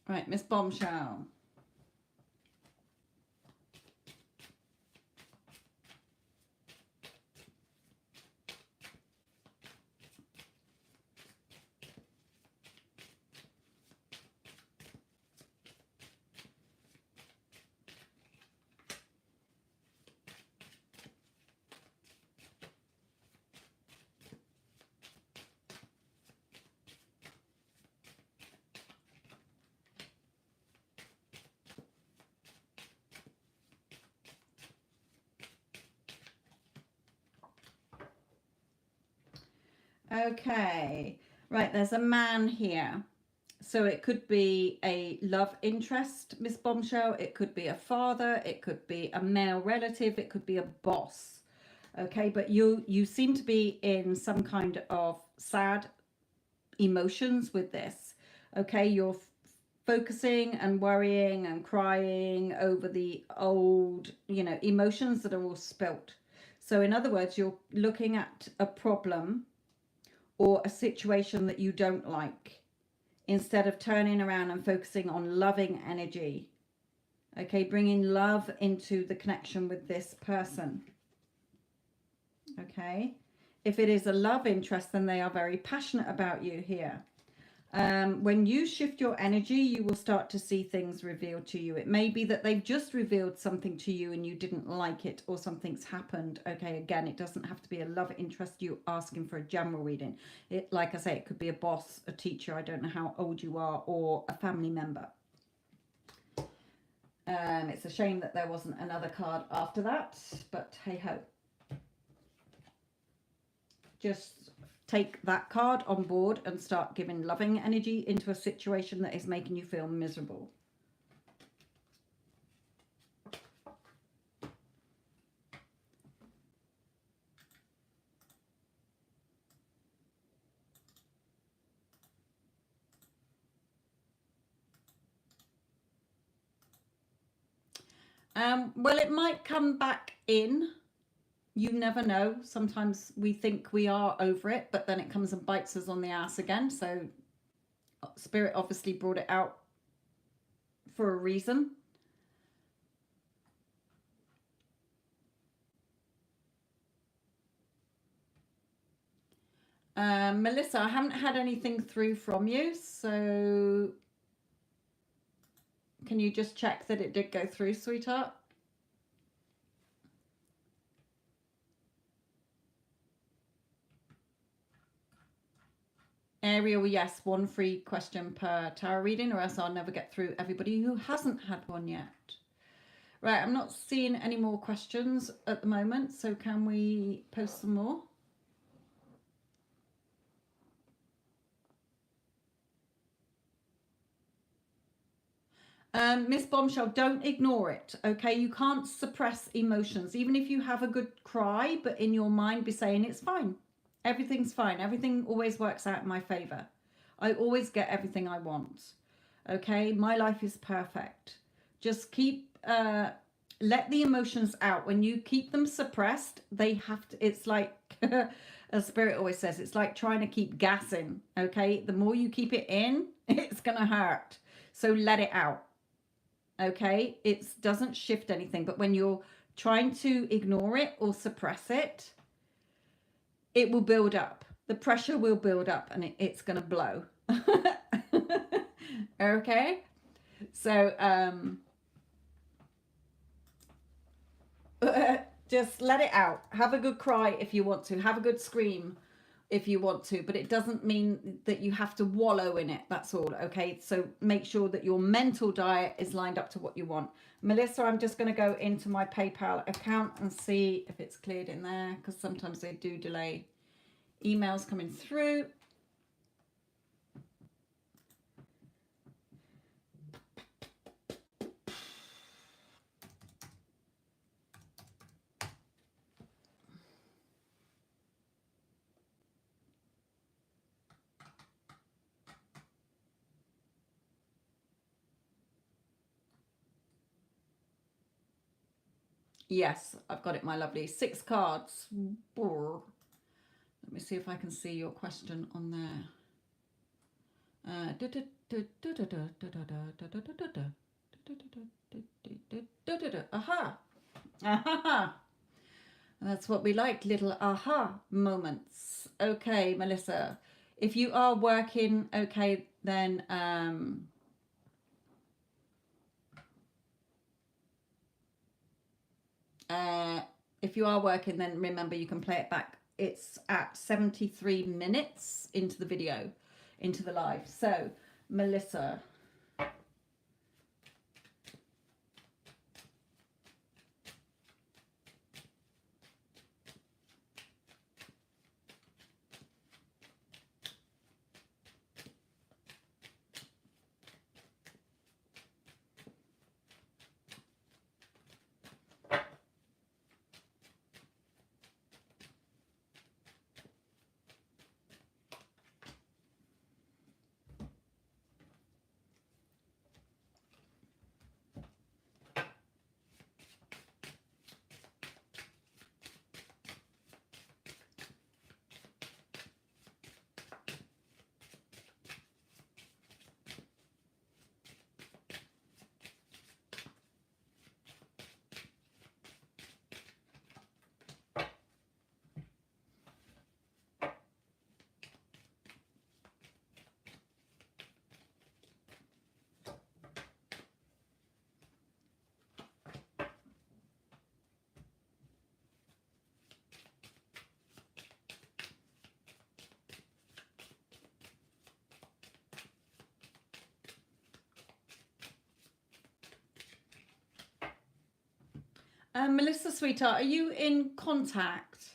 Right, Miss Bombshell. Okay. Right, there's a man here. So it could be a love interest, Miss Bombshell. It could be a father. It could be a male relative. It could be a boss. Okay, but you seem to be in some kind of sad emotions with this. Okay, you're focusing and worrying and crying over the old, emotions that are all spilt. So in other words, you're looking at a problem or a situation that you don't like instead of turning around and focusing on loving energy. Okay, bringing love into the connection with this person. Okay, if it is a love interest, then they are very passionate about you here. When you shift your energy, you will start to see things revealed to you. It may be that they've just revealed something to you and you didn't like it, or something's happened. Okay, again, it doesn't have to be a love interest. You asking for a general reading. It, like I say, it could be a boss, a teacher. I don't know how old you are, or a family member. It's a shame that there wasn't another card after that, but hey ho. Just take that card on board and start giving loving energy into a situation that is making you feel miserable. Well, it might come back in. You never know. Sometimes we think we are over it, but then it comes and bites us on the ass again. So Spirit obviously brought it out for a reason. Melissa, I haven't had anything through from you, so can you just check that it did go through, sweetheart? Ariel, yes, one free question per tarot reading, or else I'll never get through everybody who hasn't had one yet. Right, I'm not seeing any more questions at the moment, so can we post some more? Miss Bombshell, don't ignore it, okay? You can't suppress emotions. Even if you have a good cry, but in your mind be saying, it's fine. Everything's fine. Everything always works out in my favor. I always get everything I want, okay? My life is perfect. Just let the emotions out. When you keep them suppressed, they have to, it's like, as Spirit always says, it's like trying to keep gas in, okay? The more you keep it in, it's going to hurt. So let it out. Okay, it doesn't shift anything, but when you're trying to ignore it or suppress it, it will build up. The pressure will build up and it's going to blow. Okay, so just let it out. Have a good cry if you want to. Have a good scream if you want to, but it doesn't mean that you have to wallow in it. That's all. Okay, so make sure that your mental diet is lined up to what you want. Melissa, I'm just going to go into my PayPal account and see if it's cleared in there, because sometimes they do delay emails coming through. Yes, I've got it, my lovely. 6 cards. Let me see if I can see your question on there. Aha. Aha. That's what we like, little aha moments. Okay, Melissa. If you are working, okay, then if you are working, then remember you can play it back. It's at 73 minutes into the video, into the live. So, Melissa. Melissa, sweetheart, are you in contact?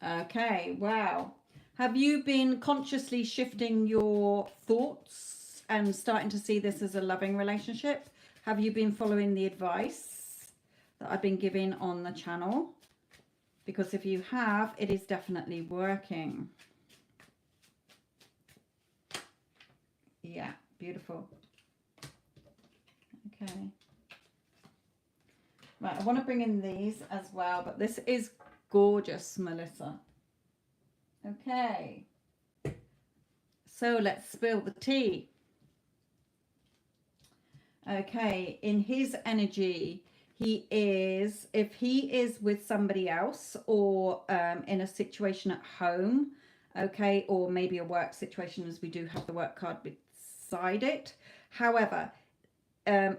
Okay, wow. Have you been consciously shifting your thoughts and starting to see this as a loving relationship? Have you been following the advice that I've been giving on the channel? Because if you have, it is definitely working. Yeah, beautiful. Okay. Right, I want to bring in these as well, but this is gorgeous, Melissa. Okay. So let's spill the tea. Okay, in his energy, if he is with somebody else or in a situation at home, okay, or maybe a work situation, as we do have the work card beside it. However,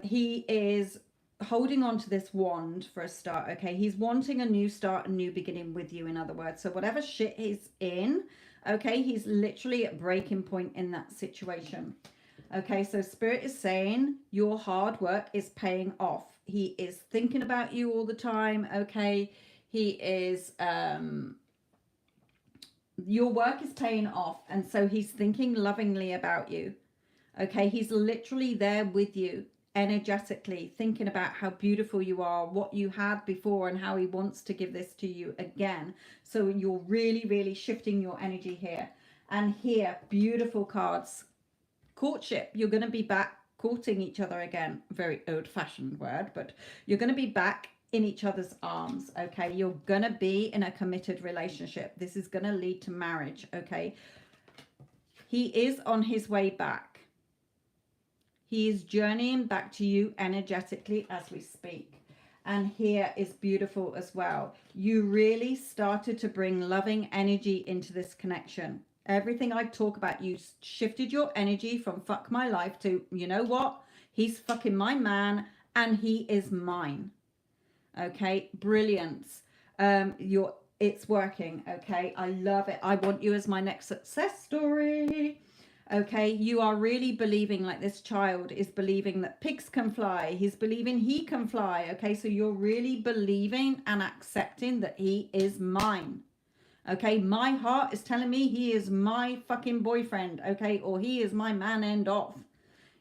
he is holding on to this wand for a start, okay? He's wanting a new start, a new beginning with you, in other words. So whatever shit he's in, okay, he's literally at breaking point in that situation. Okay, so Spirit is saying your hard work is paying off. He is thinking about you all the time, okay? He is, your work is paying off, and so he's thinking lovingly about you, okay? He's literally there with you, energetically, thinking about how beautiful you are, what you had before, and how he wants to give this to you again. So you're really, really shifting your energy here. And here, beautiful cards. Courtship, you're going to be back courting each other again. Very old-fashioned word, but you're going to be back in each other's arms, okay? You're going to be in a committed relationship. This is going to lead to marriage, okay? He is on his way back. He is journeying back to you energetically as we speak. And here is beautiful as well. You really started to bring loving energy into this connection. Everything I talk about, you shifted your energy from fuck my life to, you know what? He's fucking my man and he is mine. Okay, brilliant. It's working, okay? I love it. I want you as my next success story. Okay, you are really believing, like this child is believing that pigs can fly. He's believing he can fly. Okay, so you're really believing and accepting that he is mine. Okay, my heart is telling me he is my fucking boyfriend. Okay, or he is my man, end off.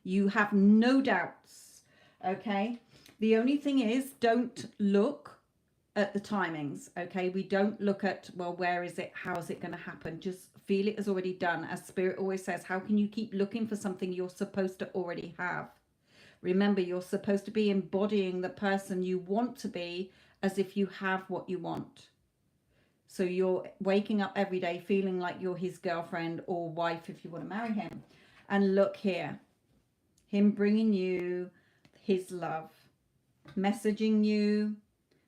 You have no doubts. Okay, the only thing is, don't look at the timings. Okay, we don't look at, well, where is it, how is it going to happen? Just feel it is already done. As Spirit always says, how can you keep looking for something you're supposed to already have? Remember, you're supposed to be embodying the person you want to be as if you have what you want. So you're waking up every day feeling like you're his girlfriend or wife if you want to marry him. And look here, him bringing you his love, messaging you.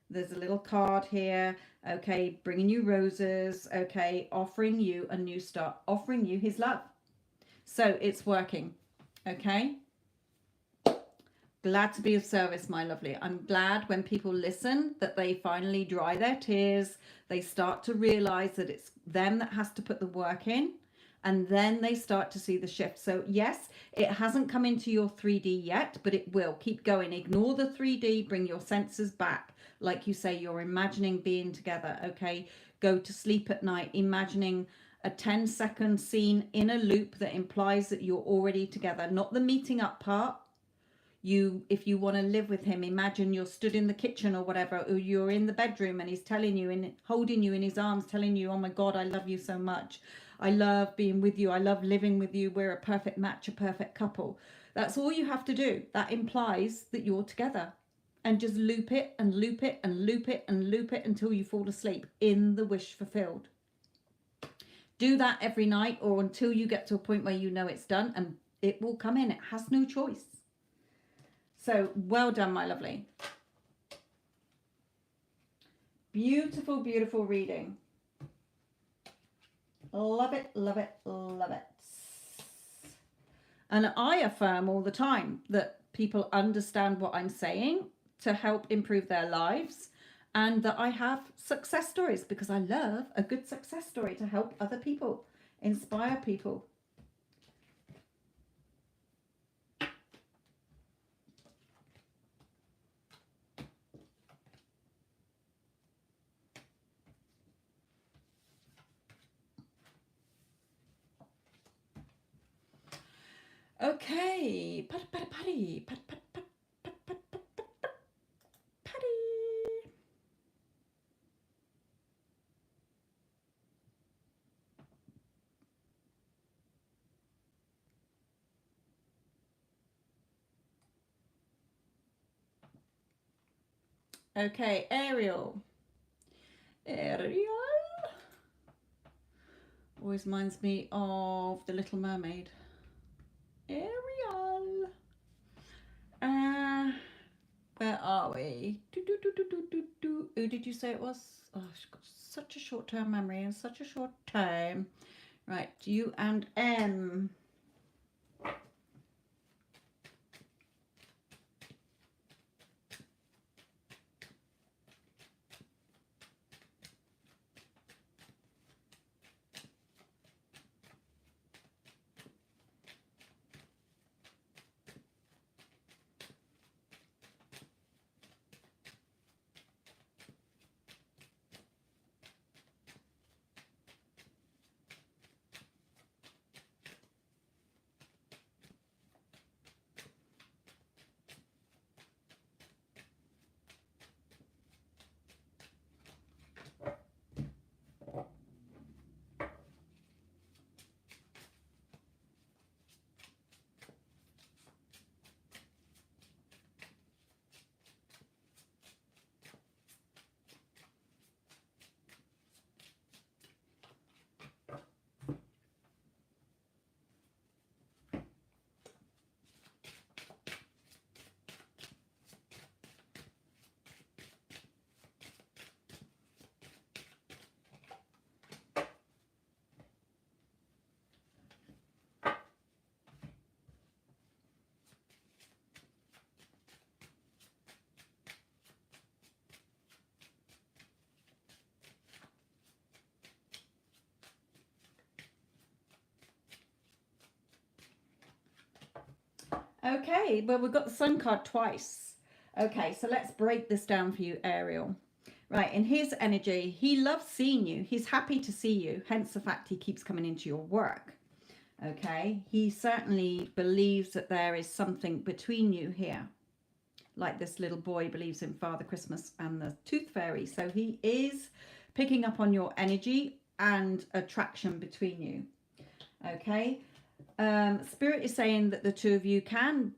There's a little card here, okay, bringing you roses, okay, offering you a new start, offering you his love. So it's working, okay? Glad to be of service, my lovely. I'm glad when people listen that they finally dry their tears. They start to realize that it's them that has to put the work in, and then they start to see the shift. So yes, it hasn't come into your 3D yet, but it will. Keep going. Ignore the 3D. Bring your senses back. Like you say, you're imagining being together, okay? Go to sleep at night imagining a 10-second scene in a loop that implies that you're already together. Not the meeting up part. If you want to live with him, imagine you're stood in the kitchen or whatever, or you're in the bedroom and he's telling you and holding you in his arms, telling you, oh my God, I love you so much. I love being with you. I love living with you. We're a perfect match, a perfect couple. That's all you have to do. That implies that you're together. and just loop it and loop it and loop it and loop it until you fall asleep in the wish fulfilled. Do that every night or until you get to a point where you know it's done, and it will come in. It has no choice. So well done, my lovely. Beautiful, beautiful reading. Love it, love it, love it. And I affirm all the time that people understand what I'm saying to help improve their lives, and that I have success stories, because I love a good success story to help other people, inspire people. Okay, patty. Okay, Ariel. Always reminds me of The Little Mermaid. Ariel. Where are we? Who did you say it was? Oh, she's got such a short-term memory and such a short time. Right, U and M. Okay, well, we've got the Sun card twice. Okay, so let's break this down for you, Ariel. Right, in his energy, he loves seeing you. He's happy to see you, hence the fact he keeps coming into your work. Okay, he certainly believes that there is something between you here. Like this little boy believes in Father Christmas and the Tooth Fairy. So he is picking up on your energy and attraction between you. Okay. Spirit is saying that the two of you can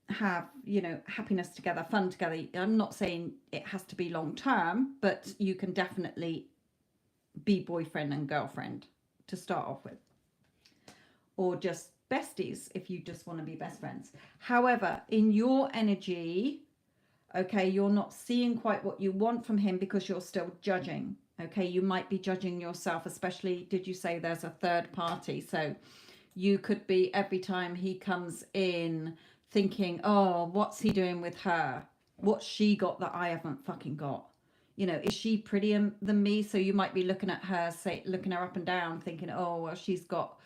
have, you know, happiness together, fun together. I'm not saying it has to be long term, but you can definitely be boyfriend and girlfriend to start off with, or just besties if you just want to be best friends. However, in your energy, okay, you're not seeing quite what you want from him because you're still judging. Okay, you might be judging yourself, especially, did you say there's a third party? So you could be, every time he comes in, thinking, oh, what's he doing with her? What's she got that I haven't fucking got? You know, is she prettier than me? So you might be looking at her, say, looking her up and down, thinking, oh, well, she's got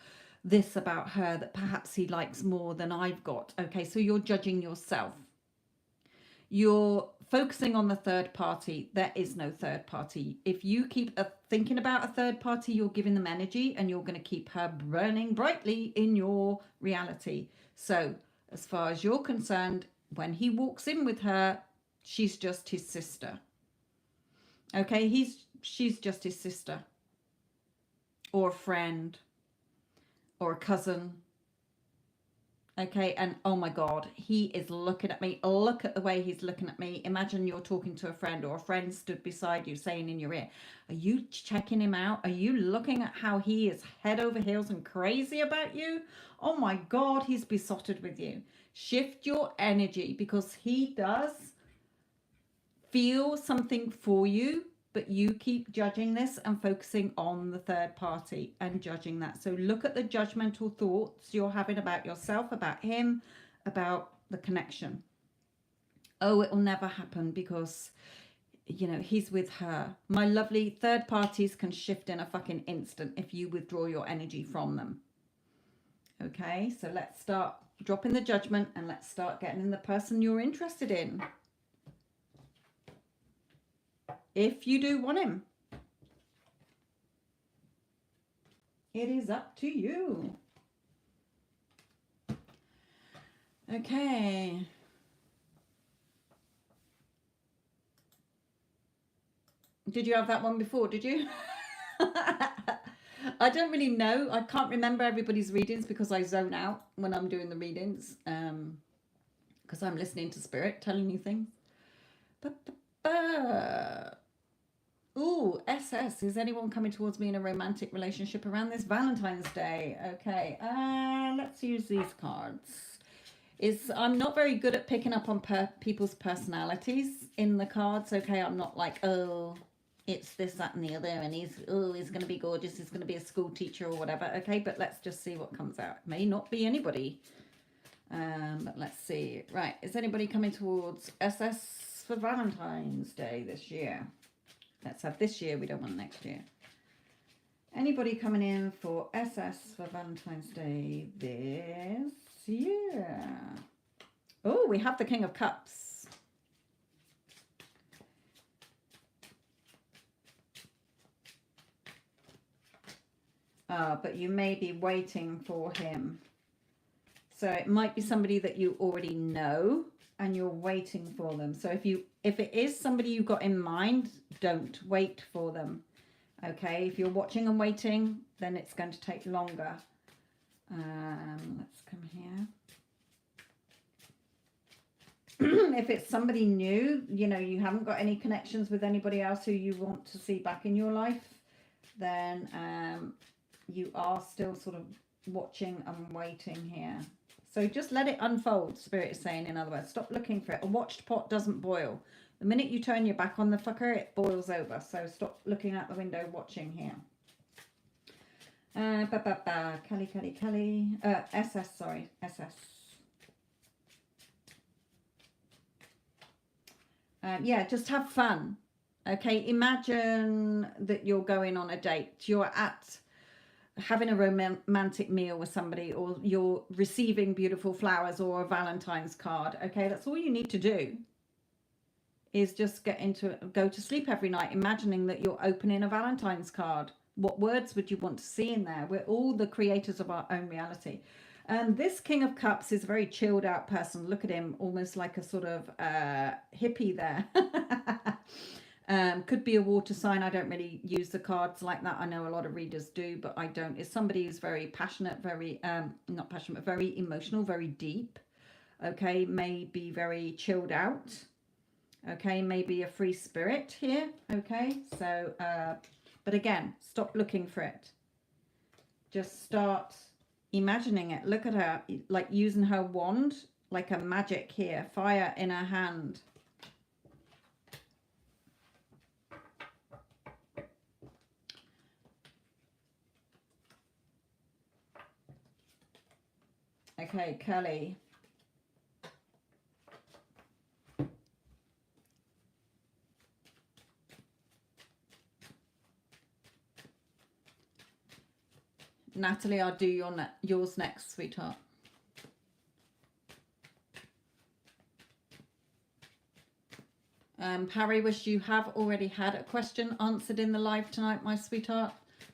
this about her that perhaps he likes more than I've got. Okay, so you're judging yourself. You're focusing on the third party. There is no third party. If you keep thinking about a third party, you're giving them energy, and you're going to keep her burning brightly in your reality. So as far as you're concerned, when he walks in with her, she's just his sister. Okay, she's just his sister, or a friend, or a cousin, Okay, and oh my God, he is looking at me. Look at the way he's looking at me. Imagine you're talking to a friend, or a friend stood beside you saying in your ear, are you checking him out? Are you looking at how he is head over heels and crazy about you? Oh my God, he's besotted with you. Shift your energy, because he does feel something for you, but you keep judging this and focusing on the third party and judging that. So look at the judgmental thoughts you're having about yourself, about him, about the connection. Oh, it will never happen because, you know, he's with her. My lovely, third parties can shift in a fucking instant if you withdraw your energy from them. Okay, so let's start dropping the judgment and let's start getting in the person you're interested in. If you do want him, it is up to you. Okay. Did you have that one before? Did you? I don't really know. I can't remember everybody's readings because I zone out when I'm doing the readings. Because I'm listening to spirit telling you things. Ooh, SS. Is anyone coming towards me in a romantic relationship around this Valentine's Day? Okay, let's use these cards. I'm not very good at picking up on people's personalities in the cards. Okay, I'm not like, oh, it's this, that, and the other, and he's going to be gorgeous. He's going to be a school teacher or whatever. Okay, but let's just see what comes out. It may not be anybody. But let's see. Right, is anybody coming towards SS for Valentine's Day this year? Let's have this year. We don't want next year. Anybody coming in for SS for Valentine's Day this year? Oh, we have the King of Cups. But you may be waiting for him. So it might be somebody that you already know and you're waiting for them. So if it is somebody you got in mind, don't wait for them. Okay, if you're watching and waiting, then it's going to take longer. Let's come here. If it's somebody new, you know, you haven't got any connections with anybody else who you want to see back in your life, then you are still sort of watching and waiting here. So just let it unfold, Spirit is saying, in other words. Stop looking for it. A watched pot doesn't boil. The minute you turn your back on the fucker, it boils over. So stop looking out the window, watching here. Kelly. SS, sorry. SS. Yeah, just have fun. Okay, imagine that you're going on a date. You're having a romantic meal with somebody, or you're receiving beautiful flowers or a Valentine's card. Okay, that's all you need to do, is just go to sleep every night imagining that you're opening a Valentine's card. What words would you want to see in there? We're all the creators of our own reality. And this King of Cups is a very chilled out person. Look at him, almost like a sort of hippie there. Could be a water sign. I don't really use the cards like that. I know a lot of readers do, but I don't. It's somebody who's very passionate, very not passionate, but very emotional, very deep. Okay, may be very chilled out. Okay, maybe a free spirit here. Okay, so but again, stop looking for it. Just start imagining it. Look at her, like using her wand, like a magic here, fire in her hand. Okay, Kelly. Natalie, I'll do yours next, sweetheart. Harry, wish you have already had a question answered in the live tonight, my sweetheart.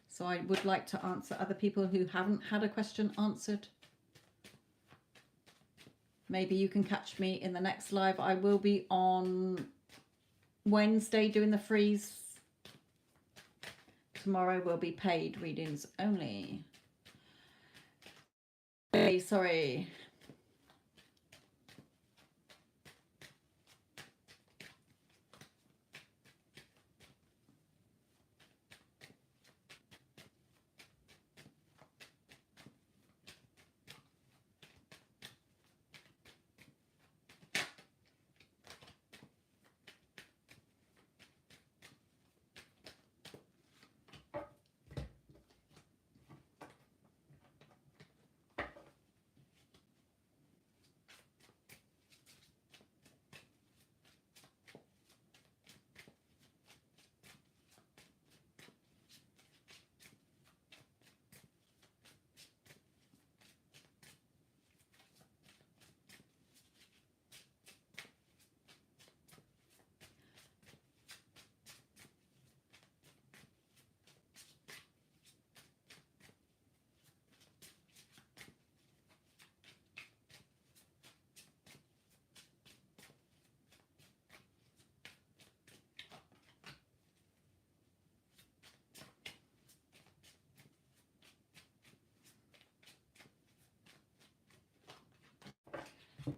So I would like to answer other people who haven't had a question answered. Maybe you can catch me in the next live. I will be on Wednesday doing the freeze. Tomorrow will be paid readings only. Sorry.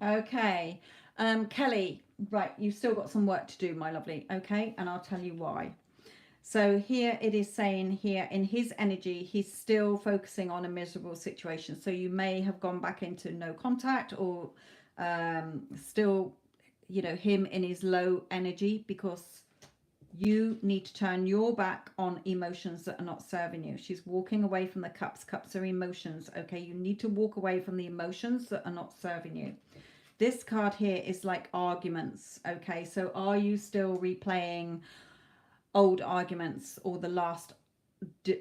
Okay. Kelly, right, you've still got some work to do, my lovely. Okay, and I'll tell you why. So here it is saying here in his energy, he's still focusing on a miserable situation. So you may have gone back into no contact, or still, you know, him in his low energy, because you need to turn your back on emotions that are not serving you. She's walking away from the cups. Cups are emotions. Okay, you need to walk away from the emotions that are not serving you. This card here is like arguments. Okay, so are you still replaying old arguments or the last,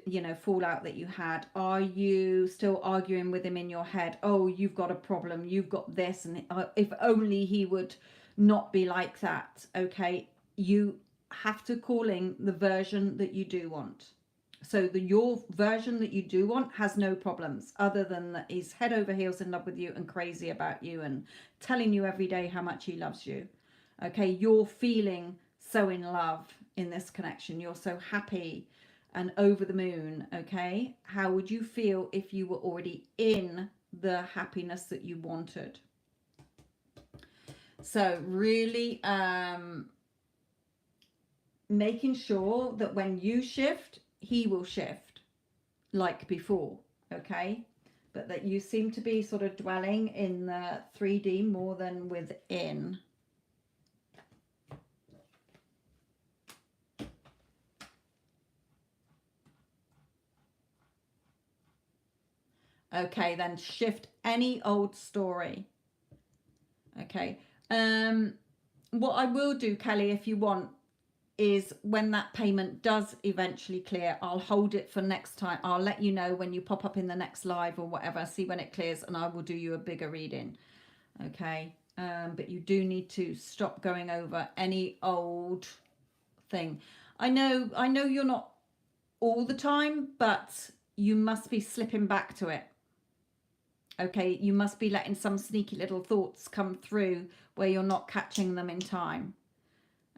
you know, fallout that you had? Are you still arguing with him in your head? Oh, you've got a problem, you've got this, and if only he would not be like that. Okay, you have to call in the version that you do want. So your version that you do want has no problems, other than that he's head over heels in love with you and crazy about you and telling you every day how much he loves you. Okay, you're feeling so in love in this connection. You're so happy and over the moon. Okay, how would you feel if you were already in the happiness that you wanted? So really making sure that when you shift, he will shift like before. Okay, but that you seem to be sort of dwelling in the 3D more than within. Okay, then shift any old story. Okay. What I will do, Kelly, if you want, is when that payment does eventually clear, I'll hold it for next time. I'll let you know when you pop up in the next live or whatever, see when it clears, and I will do you a bigger reading. Okay. But you do need to stop going over any old thing. I know you're not all the time, but you must be slipping back to it. Okay, you must be letting some sneaky little thoughts come through where you're not catching them in time.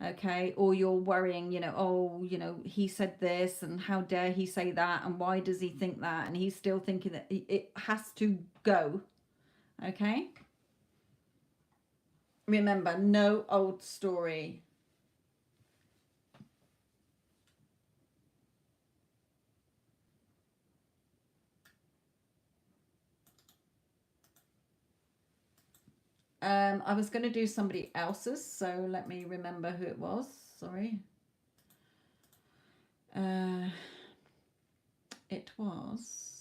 Okay, or you're worrying, you know, oh, you know, he said this and how dare he say that, and why does he think that, and he's still thinking that it has to go. Okay, remember, no old story. I was going to do somebody else's, so let me remember who it was. Sorry. It was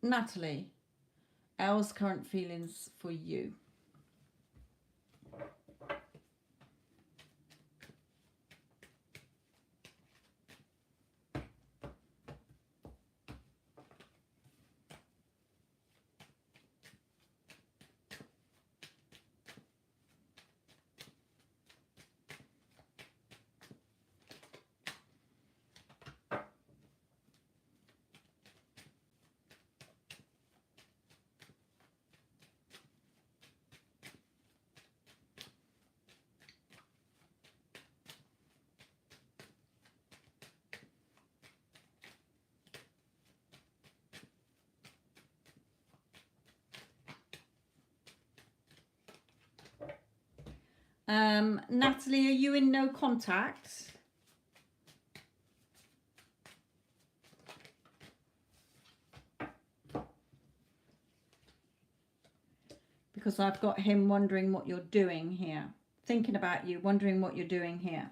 Natalie. Elle's current feelings for you. Natalie, are you in no contact? Because I've got him wondering what you're doing here. Thinking about you, wondering what you're doing here.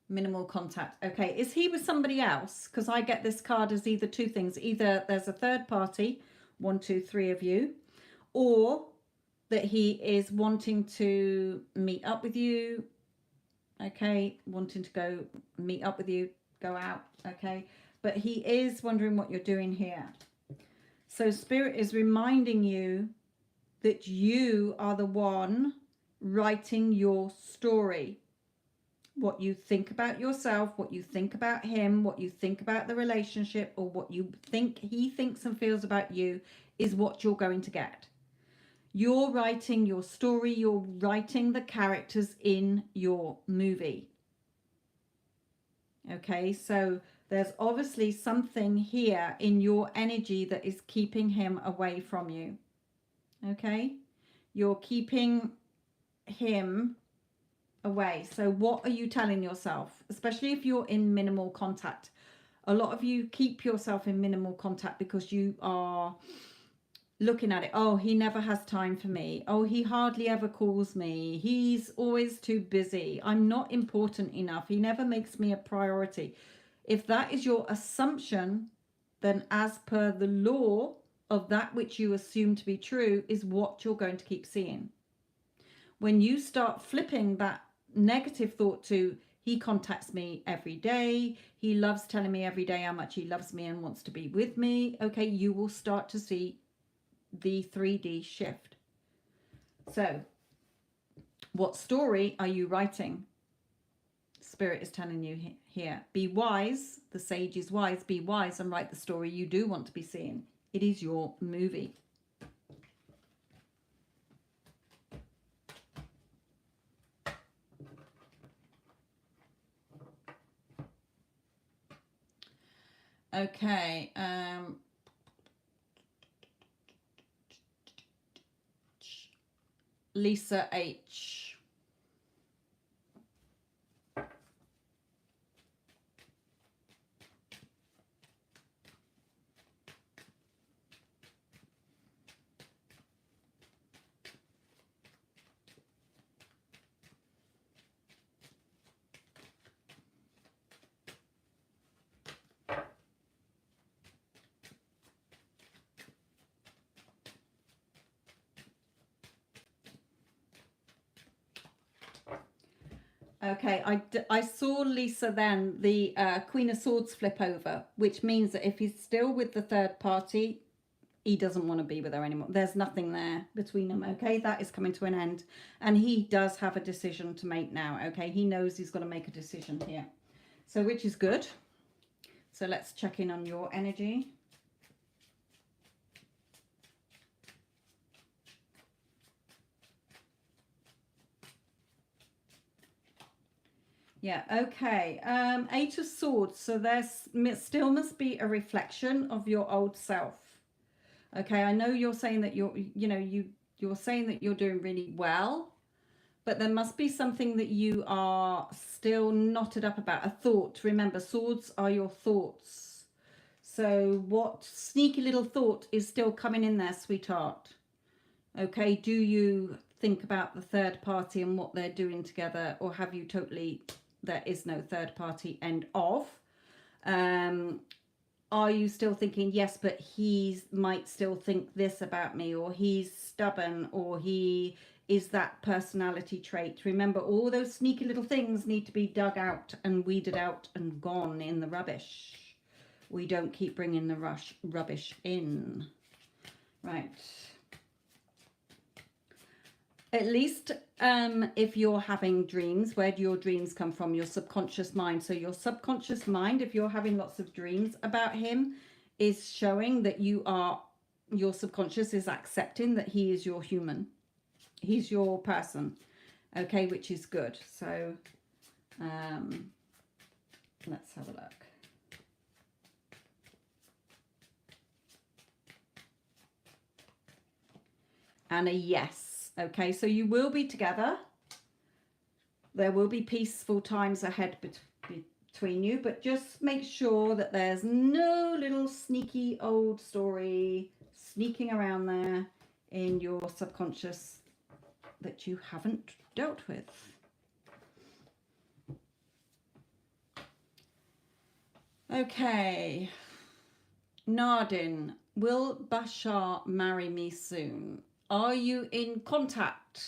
Minimal contact. Okay, is he with somebody else? Because I get this card as either two things. Either there's a third party, 1, 2, 3 of you, or that he is wanting to meet up with you. Okay, wanting to go meet up with you, go out. Okay, but he is wondering what you're doing here. So Spirit is reminding you that you are the one writing your story. What you think about yourself, what you think about him, what you think about the relationship, or what you think he thinks and feels about you is what you're going to get. You're writing your story, you're writing the characters in your movie. Okay, so there's obviously something here in your energy that is keeping him away from you. Okay, you're keeping him away. So what are you telling yourself, especially if you're in minimal contact? A lot of you keep yourself in minimal contact because you are looking at it. Oh, he never has time for me. Oh, he hardly ever calls me. He's always too busy. I'm not important enough. He never makes me a priority. If that is your assumption, then as per the law of that which you assume to be true is what you're going to keep seeing. When you start flipping that negative thought to, he contacts me every day, he loves telling me every day how much he loves me and wants to be with me, okay, you will start to see the 3D shift. So what story are you writing? Spirit is telling you here, be wise. The sage is wise. Be wise and write the story you do want to be seeing. It is your movie. Okay. Lisa H. Okay, I saw Lisa then, the Queen of Swords flip over, which means that if he's still with the third party, he doesn't want to be with her anymore. There's nothing there between them, okay? That is coming to an end. And he does have a decision to make now, okay? He knows he's got to make a decision here. So, which is good. So let's check in on your energy. Yeah, okay. Eight of Swords. So there still must be a reflection of your old self. Okay, I know you're saying that you're saying that you're doing really well, but there must be something that you are still knotted up about. A thought. Remember, swords are your thoughts. So what sneaky little thought is still coming in there, sweetheart? Okay, do you think about the third party and what they're doing together, or have you totally, there is no third party, end of? Are you still thinking, yes, but he might still think this about me, or he's stubborn, or he is that personality trait? Remember, all those sneaky little things need to be dug out and weeded out and gone in the rubbish. We don't keep bringing the rubbish in. Right. At least if you're having dreams, where do your dreams come from? Your subconscious mind. So your subconscious mind, if you're having lots of dreams about him, is showing that your subconscious is accepting that he is your human. He's your person. Okay, which is good. So let's have a look. And a yes. Okay, so you will be together. There will be peaceful times ahead between you, but just make sure that there's no little sneaky old story sneaking around there in your subconscious that you haven't dealt with. Okay. Nardin, will Bashar marry me soon? Are you in contact?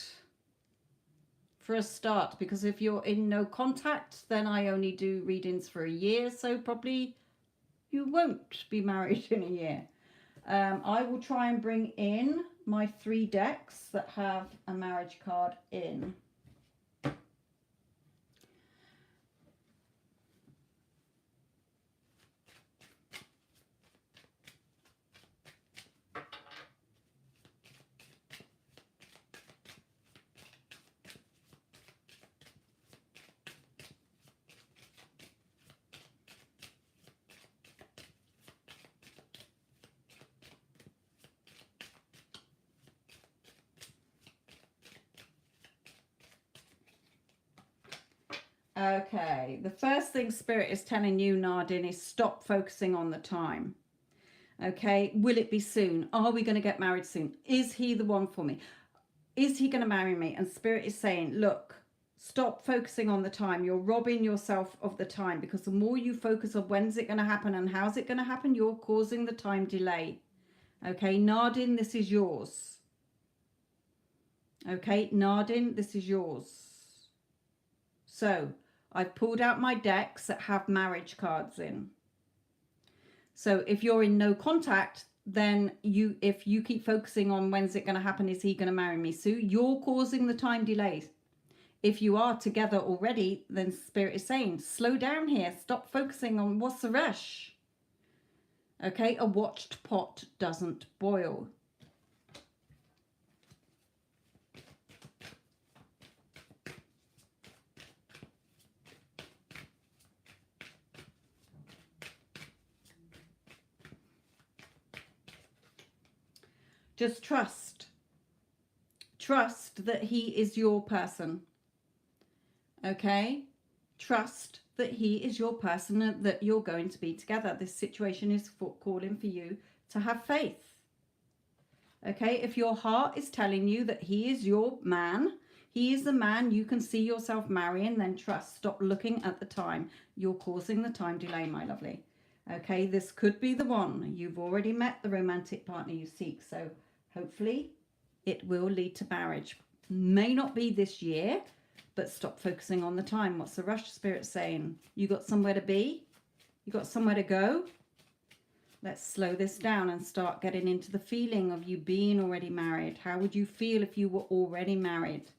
For a start, because if you're in no contact, then I only do readings for a year, so probably you won't be married in a year. I will try and bring in my 3 decks that have a marriage card in. Okay, the first thing Spirit is telling you, Nardin, is stop focusing on the time. Okay, will it be soon? Are we going to get married soon? Is he the one for me? Is he going to marry me? And Spirit is saying, look, stop focusing on the time. You're robbing yourself of the time, because the more you focus on when's it going to happen and how's it going to happen, you're causing the time delay. Okay, Nardin, this is yours. Okay, Nardin, this is yours. So I've pulled out my decks that have marriage cards in. So if you're in no contact, then if you keep focusing on when's it going to happen, is he going to marry me, Sue, you're causing the time delays. If you are together already, then Spirit is saying, slow down here. Stop focusing on what's the rush. Okay, a watched pot doesn't boil. Just trust. Trust that he is your person. Okay? Trust that he is your person and that you're going to be together. This situation is calling for you to have faith. Okay? If your heart is telling you that he is your man, he is the man you can see yourself marrying, then trust. Stop looking at the time. You're causing the time delay, my lovely. Okay? This could be the one. You've already met the romantic partner you seek, so hopefully it will lead to marriage. May not be this year, but stop focusing on the time. What's the rush, Spirit saying? You got somewhere to be? You got somewhere to go? Let's slow this down and start getting into the feeling of you being already married. How would you feel if you were already married?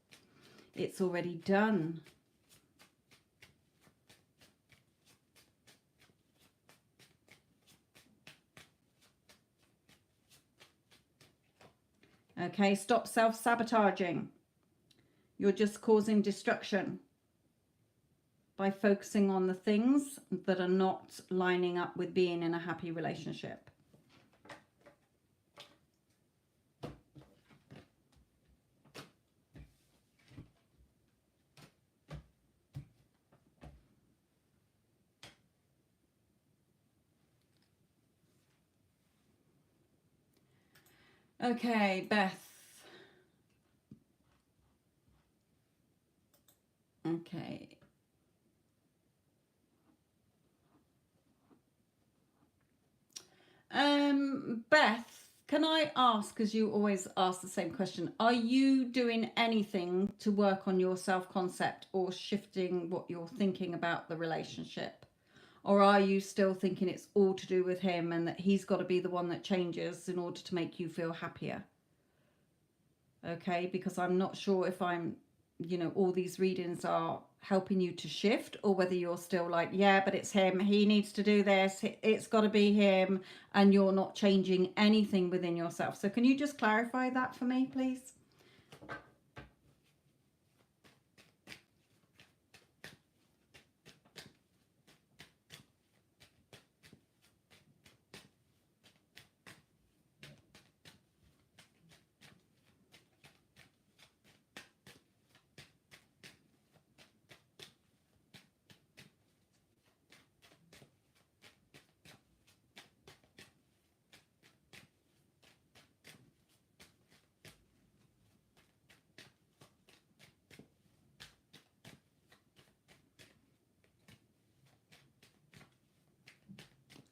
It's already done. Okay, stop self-sabotaging. You're just causing destruction by focusing on the things that are not lining up with being in a happy relationship. Okay, Beth. Okay. Beth, can I ask, because you always ask the same question, are you doing anything to work on your self-concept or shifting what you're thinking about the relationship? Or are you still thinking it's all to do with him and that he's got to be the one that changes in order to make you feel happier? Okay, because I'm not sure if all these readings are helping you to shift, or whether you're still like, yeah, but it's him, he needs to do this, it's got to be him, and you're not changing anything within yourself. So can you just clarify that for me, please?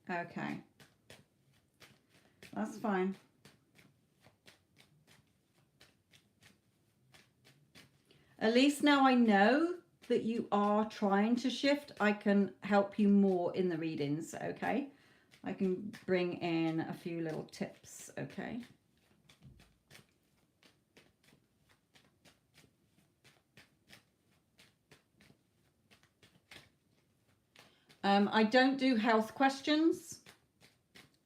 Okay, that's fine. At least now I know that you are trying to shift. I can help you more in the readings. Okay, I can bring in a few little tips. Okay. I don't do health questions.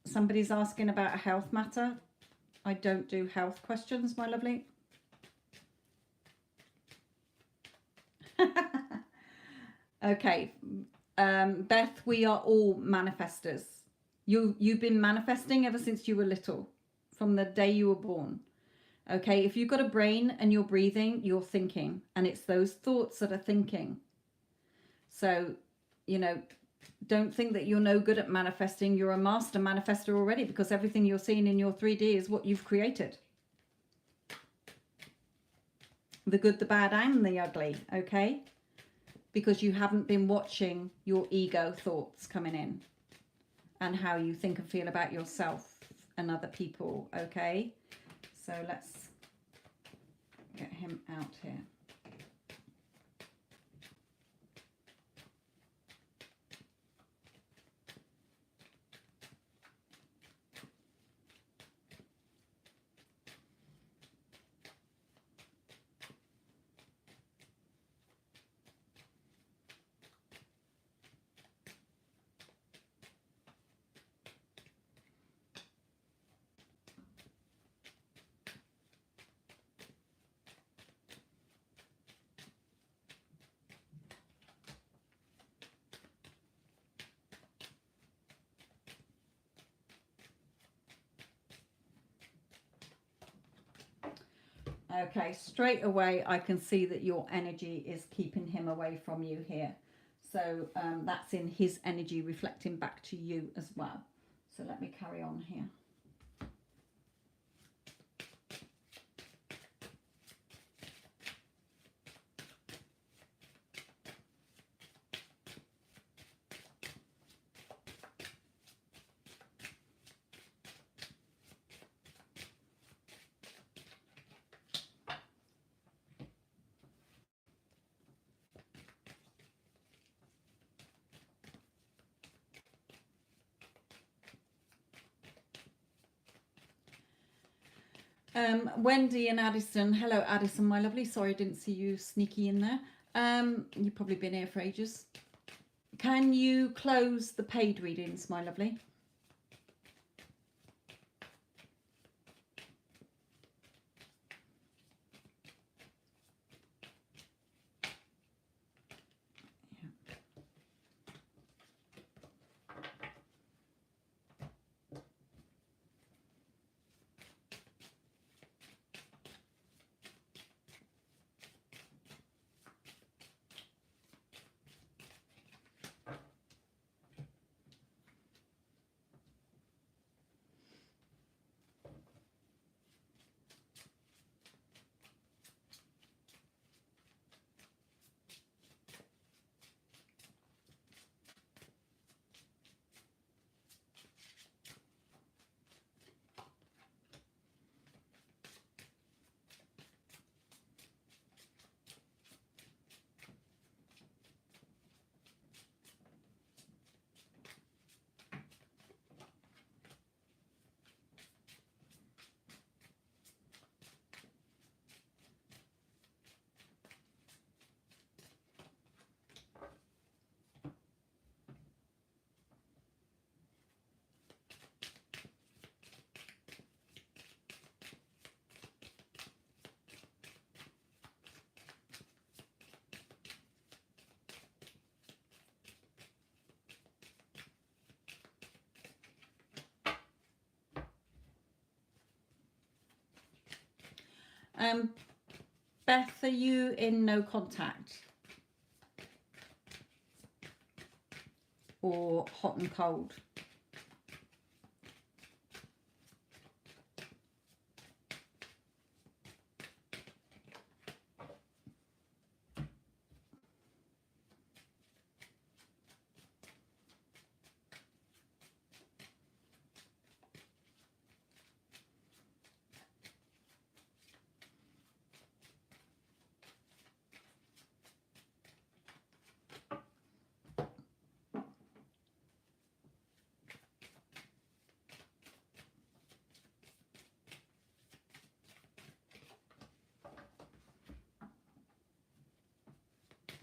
Somebody's asking about a health matter. I don't do health questions, my lovely. Okay, Beth, we are all manifestors. You've been manifesting ever since you were little, from the day you were born. Okay, if you've got a brain and you're breathing, you're thinking, and it's those thoughts that are thinking. So, you know, don't think that you're no good at manifesting. You're a master manifester already, because everything you're seeing in your 3D is what you've created. The good, the bad, and the ugly, okay? Because you haven't been watching your ego thoughts coming in and how you think and feel about yourself and other people, okay? So let's get him out here. Okay, straight away I can see that your energy is keeping him away from you here. So that's in his energy reflecting back to you as well. So let me carry on here. Wendy and Addison. Hello, Addison, my lovely. Sorry I didn't see you sneaky in there. You've probably been here for ages. Can you close the paid readings, my lovely? Beth, are you in no contact or hot and cold?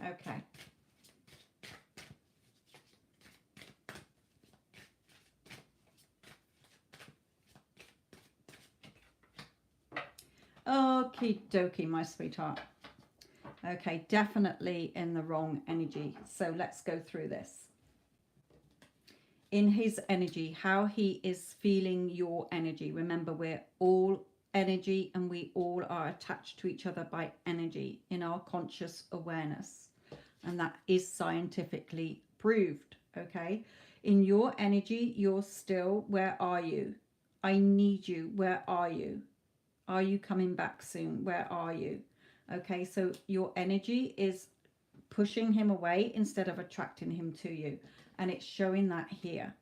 Okay. Okie dokie, my sweetheart. Okay, definitely in the wrong energy. So let's go through this. In his energy, how he is feeling your energy. Remember, we're all energy and we all are attached to each other by energy in our conscious awareness. And that is scientifically proved, okay? In your energy, you're still, where are you? I need you. Where are you? Are you coming back soon? Where are you? Okay, so your energy is pushing him away instead of attracting him to you. And it's showing that here.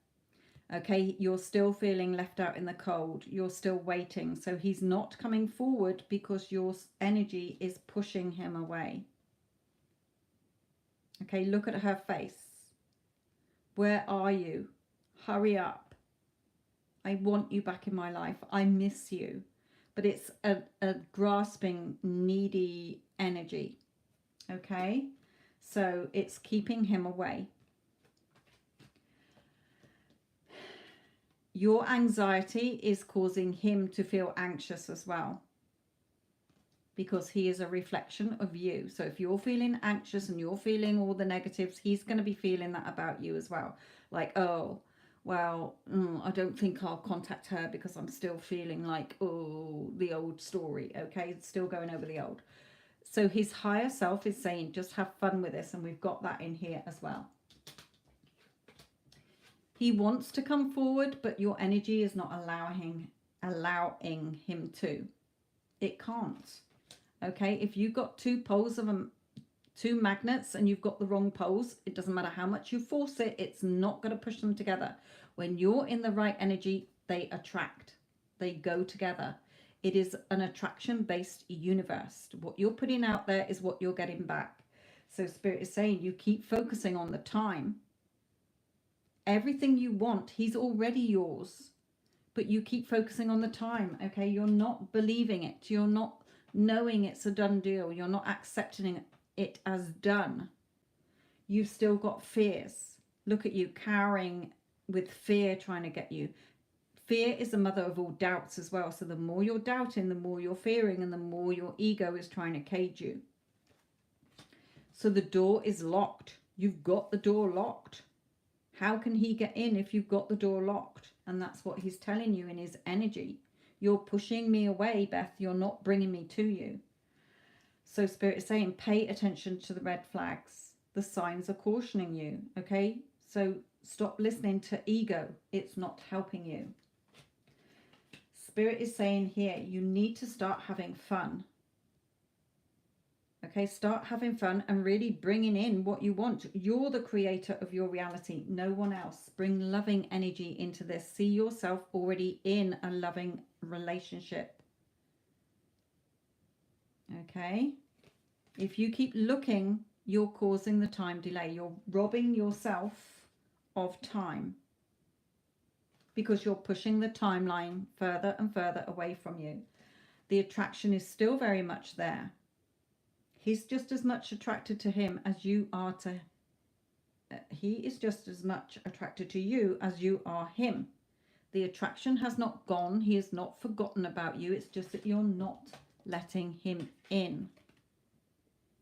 Okay, you're still feeling left out in the cold. You're still waiting. So he's not coming forward because your energy is pushing him away. Okay, look at her face. Where are you? Hurry up. I want you back in my life. I miss you. But it's a grasping, needy energy. Okay, so it's keeping him away. Your anxiety is causing him to feel anxious as well, because he is a reflection of you. So if you're feeling anxious and you're feeling all the negatives, he's going to be feeling that about you as well. Like, oh, well, I don't think I'll contact her because I'm still feeling like, oh, the old story. Okay, it's still going over the old. So his higher self is saying, just have fun with this. And we've got that in here as well. He wants to come forward, but your energy is not allowing him to. It can't. Okay, if you've got two poles of two magnets and you've got the wrong poles, it doesn't matter how much you force it, it's not going to push them together. When you're in the right energy, they attract. They go together. It is an attraction-based universe. What you're putting out there is what you're getting back. So Spirit is saying you keep focusing on the time. Everything you want, he's already yours. But you keep focusing on the time, okay? You're not believing it. You're not knowing it's a done deal. You're not accepting it as done. You've still got fears. Look at you cowering with fear trying to get you. Fear is the mother of all doubts as well. So the more you're doubting, the more you're fearing, and the more your ego is trying to cage you. So the door is locked. You've got the door locked. How can he get in if you've got the door locked? And that's what he's telling you in his energy. You're pushing me away, Beth. You're not bringing me to you. So Spirit is saying, pay attention to the red flags. The signs are cautioning you, okay? So stop listening to ego. It's not helping you. Spirit is saying here, you need to start having fun. Okay, start having fun and really bringing in what you want. You're the creator of your reality, no one else. Bring loving energy into this. See yourself already in a loving relationship. Okay, if you keep looking, you're causing the time delay. You're robbing yourself of time because you're pushing the timeline further and further away from you. The attraction is still very much there. He's just as much attracted to him as you are to he is just as much attracted to you as you are him. The attraction has not gone. He has not forgotten about you. It's just that you're not letting him in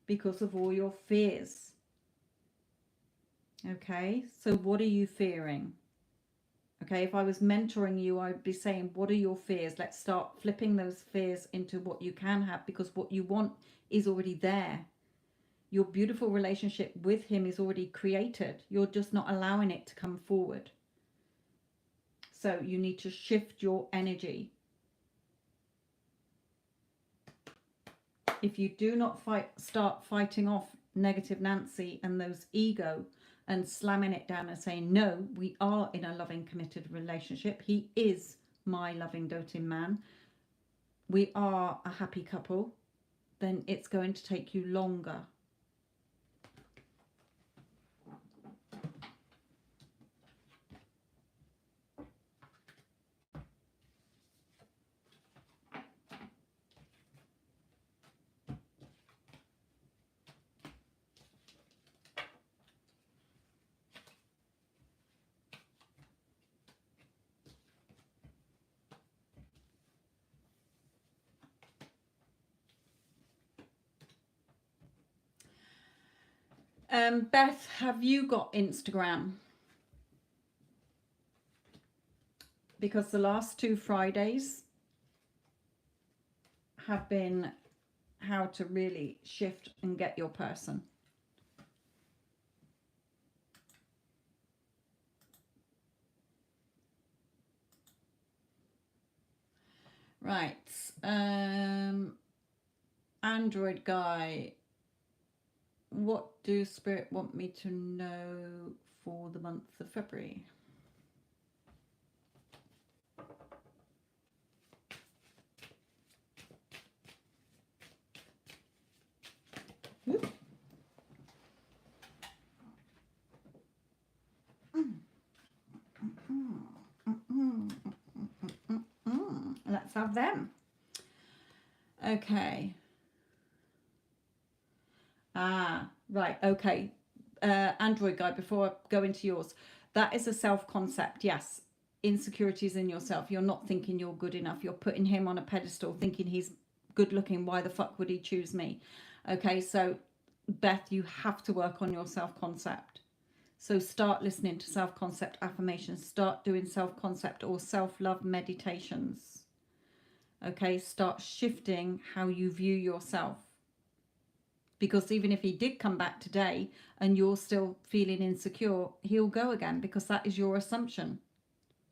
because of all your fears. Okay, so what are you fearing? Okay, if I was mentoring you, I'd be saying, what are your fears? Let's start flipping those fears into what you can have, because what you want is already there. Your beautiful relationship with him is already created. You're just not allowing it to come forward. So you need to shift your energy. If you do not start fighting off negative Nancy and those ego and slamming it down and saying, no, we are in a loving, committed relationship. He is my loving, doting man. We are a happy couple. Then it's going to take you longer. Beth, have you got Instagram? Because the last 2 Fridays have been how to really shift and get your person. Right. Android guy, what do Spirit want me to know for the month of February? Whoop. Let's have them. Okay. Right. Okay. Android guy, before I go into yours, that is a self-concept. Yes. Insecurities in yourself. You're not thinking you're good enough. You're putting him on a pedestal, thinking he's good looking. Why the fuck would he choose me? Okay. So, Beth, you have to work on your self-concept. So start listening to self-concept affirmations. Start doing self-concept or self-love meditations. Okay. Start shifting how you view yourself. Because even if he did come back today and you're still feeling insecure, he'll go again, because that is your assumption.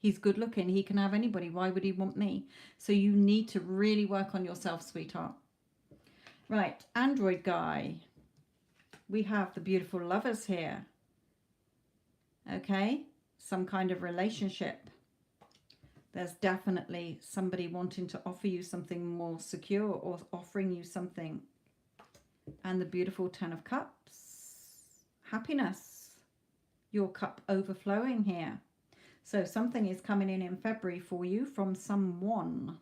He's good looking. He can have anybody. Why would he want me? So you need to really work on yourself, sweetheart. Right. Android guy. We have the beautiful lovers here. Okay. Some kind of relationship. There's definitely somebody wanting to offer you something more secure or offering you something. And the beautiful Ten of Cups. Happiness. Your cup overflowing here. So something is coming in February for you from someone.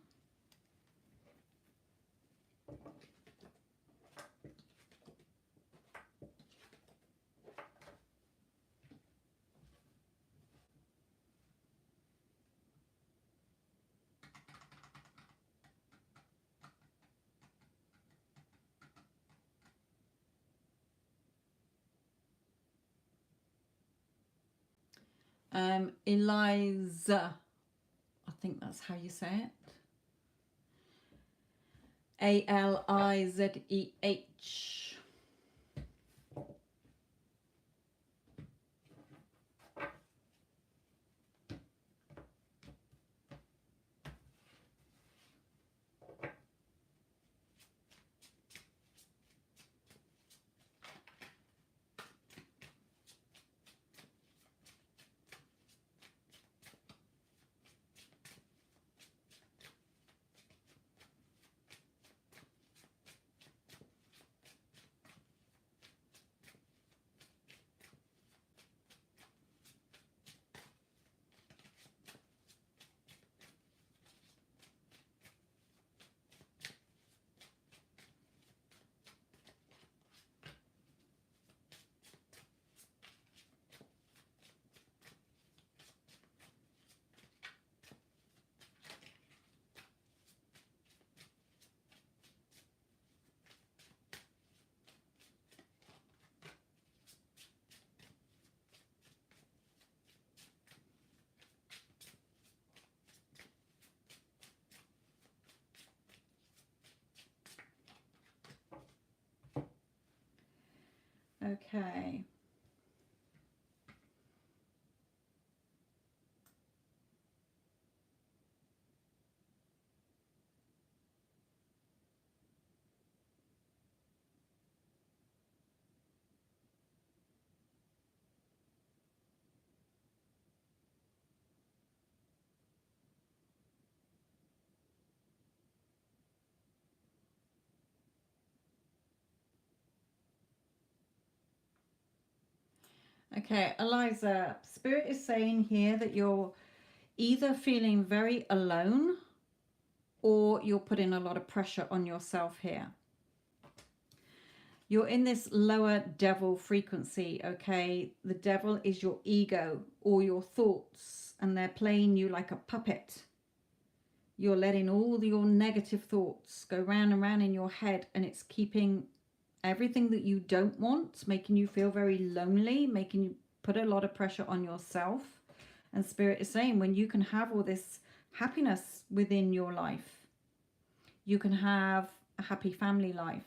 Eliza, I think that's how you say it. Alizeh. Okay. Okay, Eliza, Spirit is saying here that you're either feeling very alone or you're putting a lot of pressure on yourself here. You're in this lower devil frequency, okay? The devil is your ego or your thoughts, and they're playing you like a puppet. You're letting all your negative thoughts go round and round in your head, and it's keeping everything that you don't want, making you feel very lonely, making you put a lot of pressure on yourself. And Spirit is saying, when you can have all this happiness within your life, you can have a happy family life.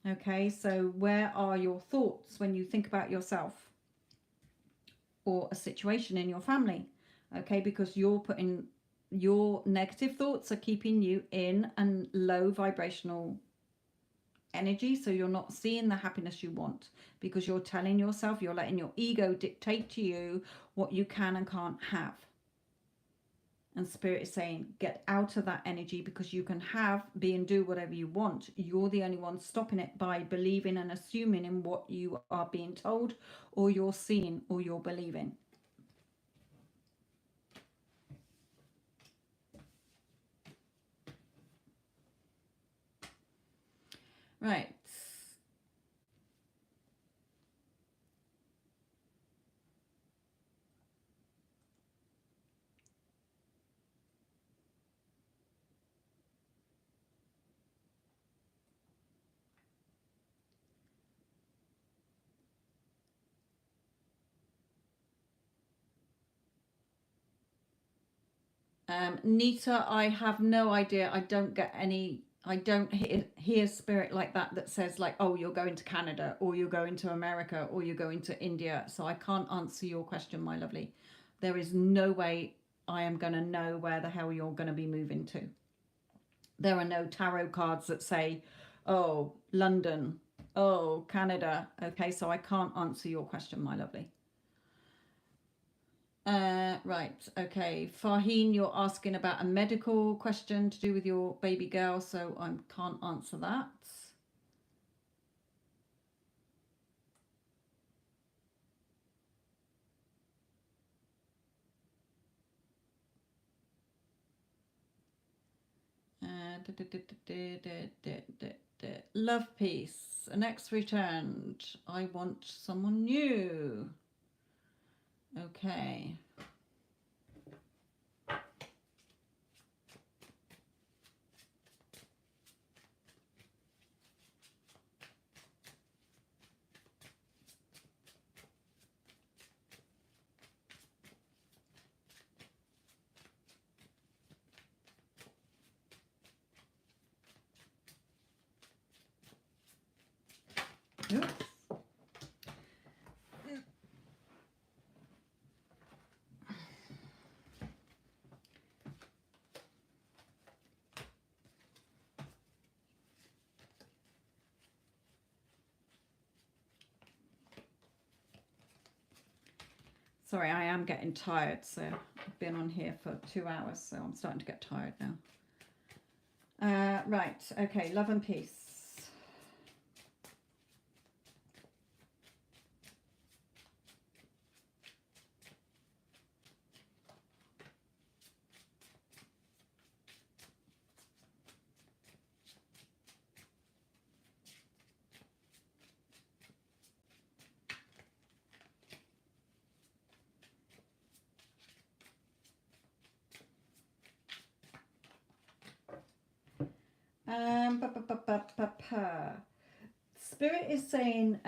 Okay, so where are your thoughts when you think about yourself or a situation in your family? Okay, because you're putting your negative thoughts are keeping you in a low vibrational energy, so you're not seeing the happiness you want, because you're telling yourself, you're letting your ego dictate to you what you can and can't have. And Spirit is saying, get out of that energy, because you can have, be and do whatever you want. You're the only one stopping it by believing and assuming in what you are being told, or you're seeing, or you're believing. Right. Nita, I have no idea. I don't get any, I don't hear Spirit like that says like, oh, you're going to Canada, or you're going to America, or you're going to India. So I can't answer your question, my lovely. There is no way I am going to know where the hell you're going to be moving to. There are no tarot cards that say, oh, London, oh, Canada. Okay, so I can't answer your question, my lovely. Right, okay. Farheen, you're asking about a medical question to do with your baby girl, so I can't answer that. Love, peace. An ex returned. I want someone new. Okay. Oops. Sorry, I am getting tired, so I've been on here for 2 hours, so I'm starting to get tired now. Right, okay, love and peace. Spirit is saying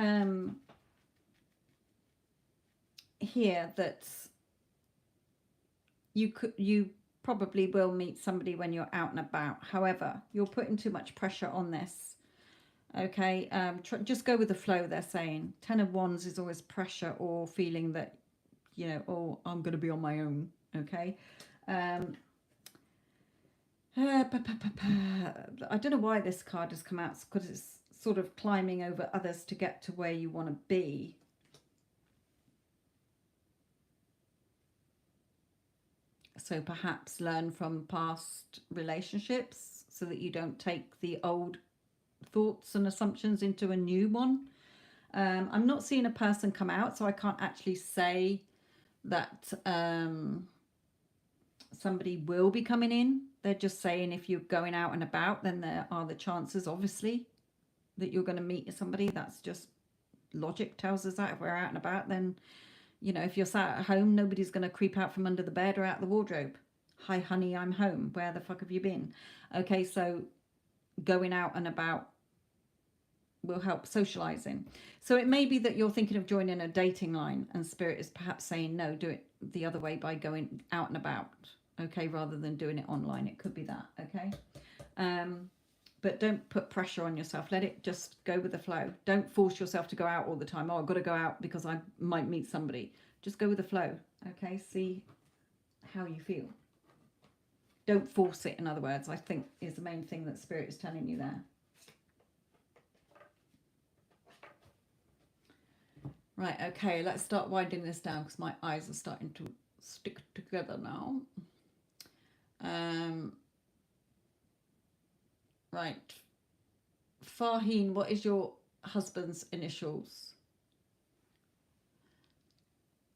here that you probably will meet somebody when you're out and about. However, you're putting too much pressure on this. Okay, just go with the flow. They're saying 10 of Wands is always pressure or feeling that, you know, oh, I'm going to be on my own. Okay. I don't know why this card has come out, because it's sort of climbing over others to get to where you want to be. So perhaps learn from past relationships so that you don't take the old thoughts and assumptions into a new one. I'm not seeing a person come out, so I can't actually say that somebody will be coming in. They're just saying if you're going out and about, then there are the chances, obviously, that you're going to meet somebody. That's just logic tells us that. If we're out and about, then, you know, if you're sat at home, nobody's going to creep out from under the bed or out the wardrobe. Hi, honey, I'm home. Where the fuck have you been? Okay, so going out and about will help socializing. So it may be that you're thinking of joining a dating line, and Spirit is perhaps saying, no, do it the other way by going out and about. Okay, rather than doing it online. It could be that. Okay. But don't put pressure on yourself. Let it just go with the flow. Don't force yourself to go out all the time. Oh, I've got to go out because I might meet somebody. Just go with the flow. Okay, see how you feel. Don't force it, in other words, I think is the main thing that Spirit is telling you there. Right, okay, let's start winding this down because my eyes are starting to stick together now. Right. Farheen, what is your husband's initials?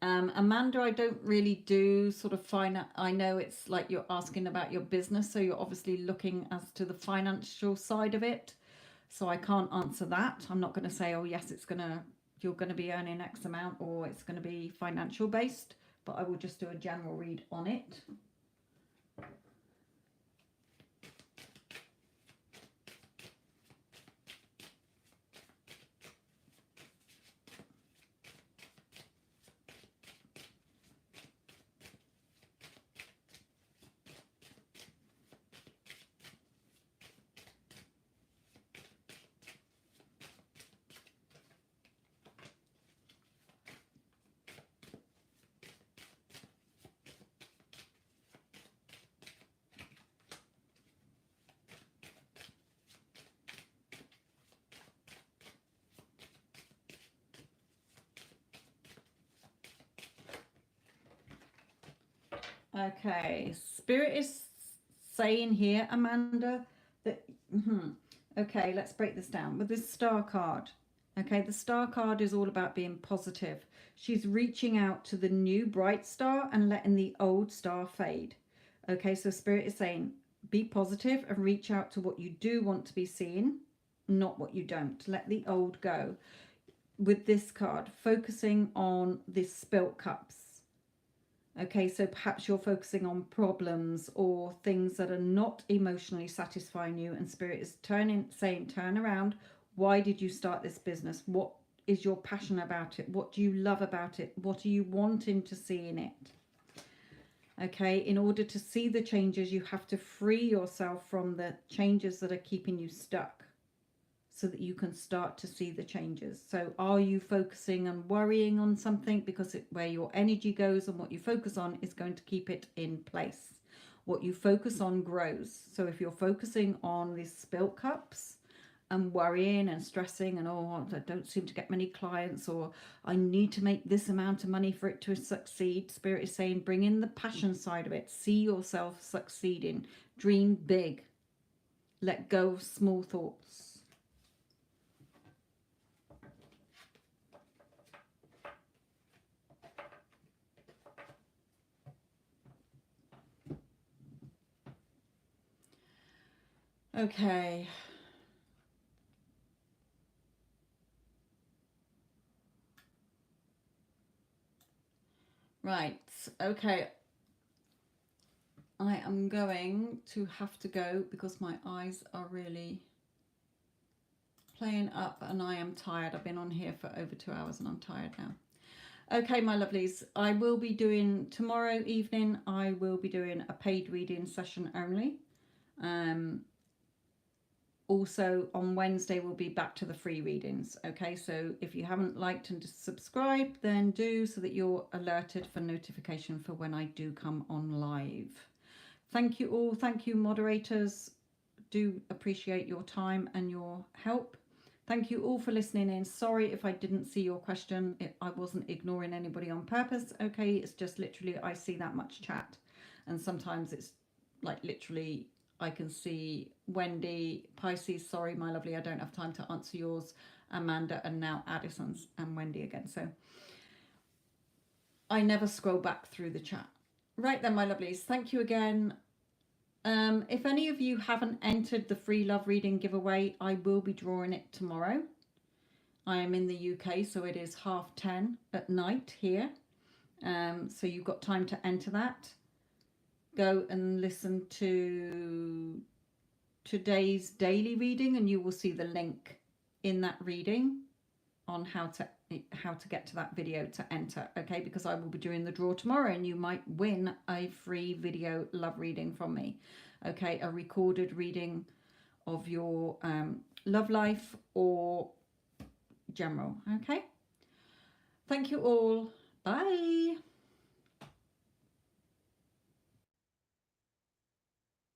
Amanda, I don't really do sort of finance. I know it's like you're asking about your business, so you're obviously looking as to the financial side of it. So I can't answer that. I'm not going to say, oh yes, you're going to be earning X amount, or it's going to be financial based, but I will just do a general read on it. Okay, Spirit is saying here, Amanda, that, okay, let's break this down. With this star card, okay, the star card is all about being positive. She's reaching out to the new bright star and letting the old star fade. Okay, so Spirit is saying, be positive and reach out to what you do want to be seen, not what you don't. Let the old go. With this card, focusing on the spilt cups. Okay, so perhaps you're focusing on problems or things that are not emotionally satisfying you, and Spirit is saying, turn around. Why did you start this business? What is your passion about it? What do you love about it? What are you wanting to see in it? Okay, in order to see the changes, you have to free yourself from the changes that are keeping you stuck, so that you can start to see the changes. So are you focusing and worrying on something? Because where your energy goes and what you focus on is going to keep it in place. What you focus on grows. So if you're focusing on these spilt cups and worrying and stressing and, oh, I don't seem to get many clients, or I need to make this amount of money for it to succeed, Spirit is saying, bring in the passion side of it. See yourself succeeding. Dream big. Let go of small thoughts. Okay. Right. Okay. I am going to have to go because my eyes are really playing up and I am tired. I've been on here for over 2 hours and I'm tired now. Okay, my lovelies, I will be doing tomorrow evening, I will be doing a paid reading session only. Also on Wednesday we'll be back to the free readings. Okay, so if you haven't liked and subscribed, then do, so that you're alerted for notification for when I do come on live. Thank you all. Thank you, moderators. Do appreciate your time and your help. Thank you all for listening in. Sorry if I didn't see your question. I wasn't ignoring anybody on purpose. Okay, it's just literally I see that much chat, and sometimes it's like literally I can see Wendy, Pisces, sorry my lovely, I don't have time to answer yours, Amanda, and now Addison's and Wendy again. So I never scroll back through the chat. Right then, my lovelies, thank you again. If any of you haven't entered the free love reading giveaway, I will be drawing it tomorrow. I am in the UK, so it is 10:30 at night here. So you've got time to enter that. Go and listen to today's daily reading and you will see the link in that reading on how to get to that video to enter. Okay, because I will be doing the draw tomorrow and you might win a free video love reading from me. Okay, a recorded reading of your love life or general. Okay, thank you all. Bye.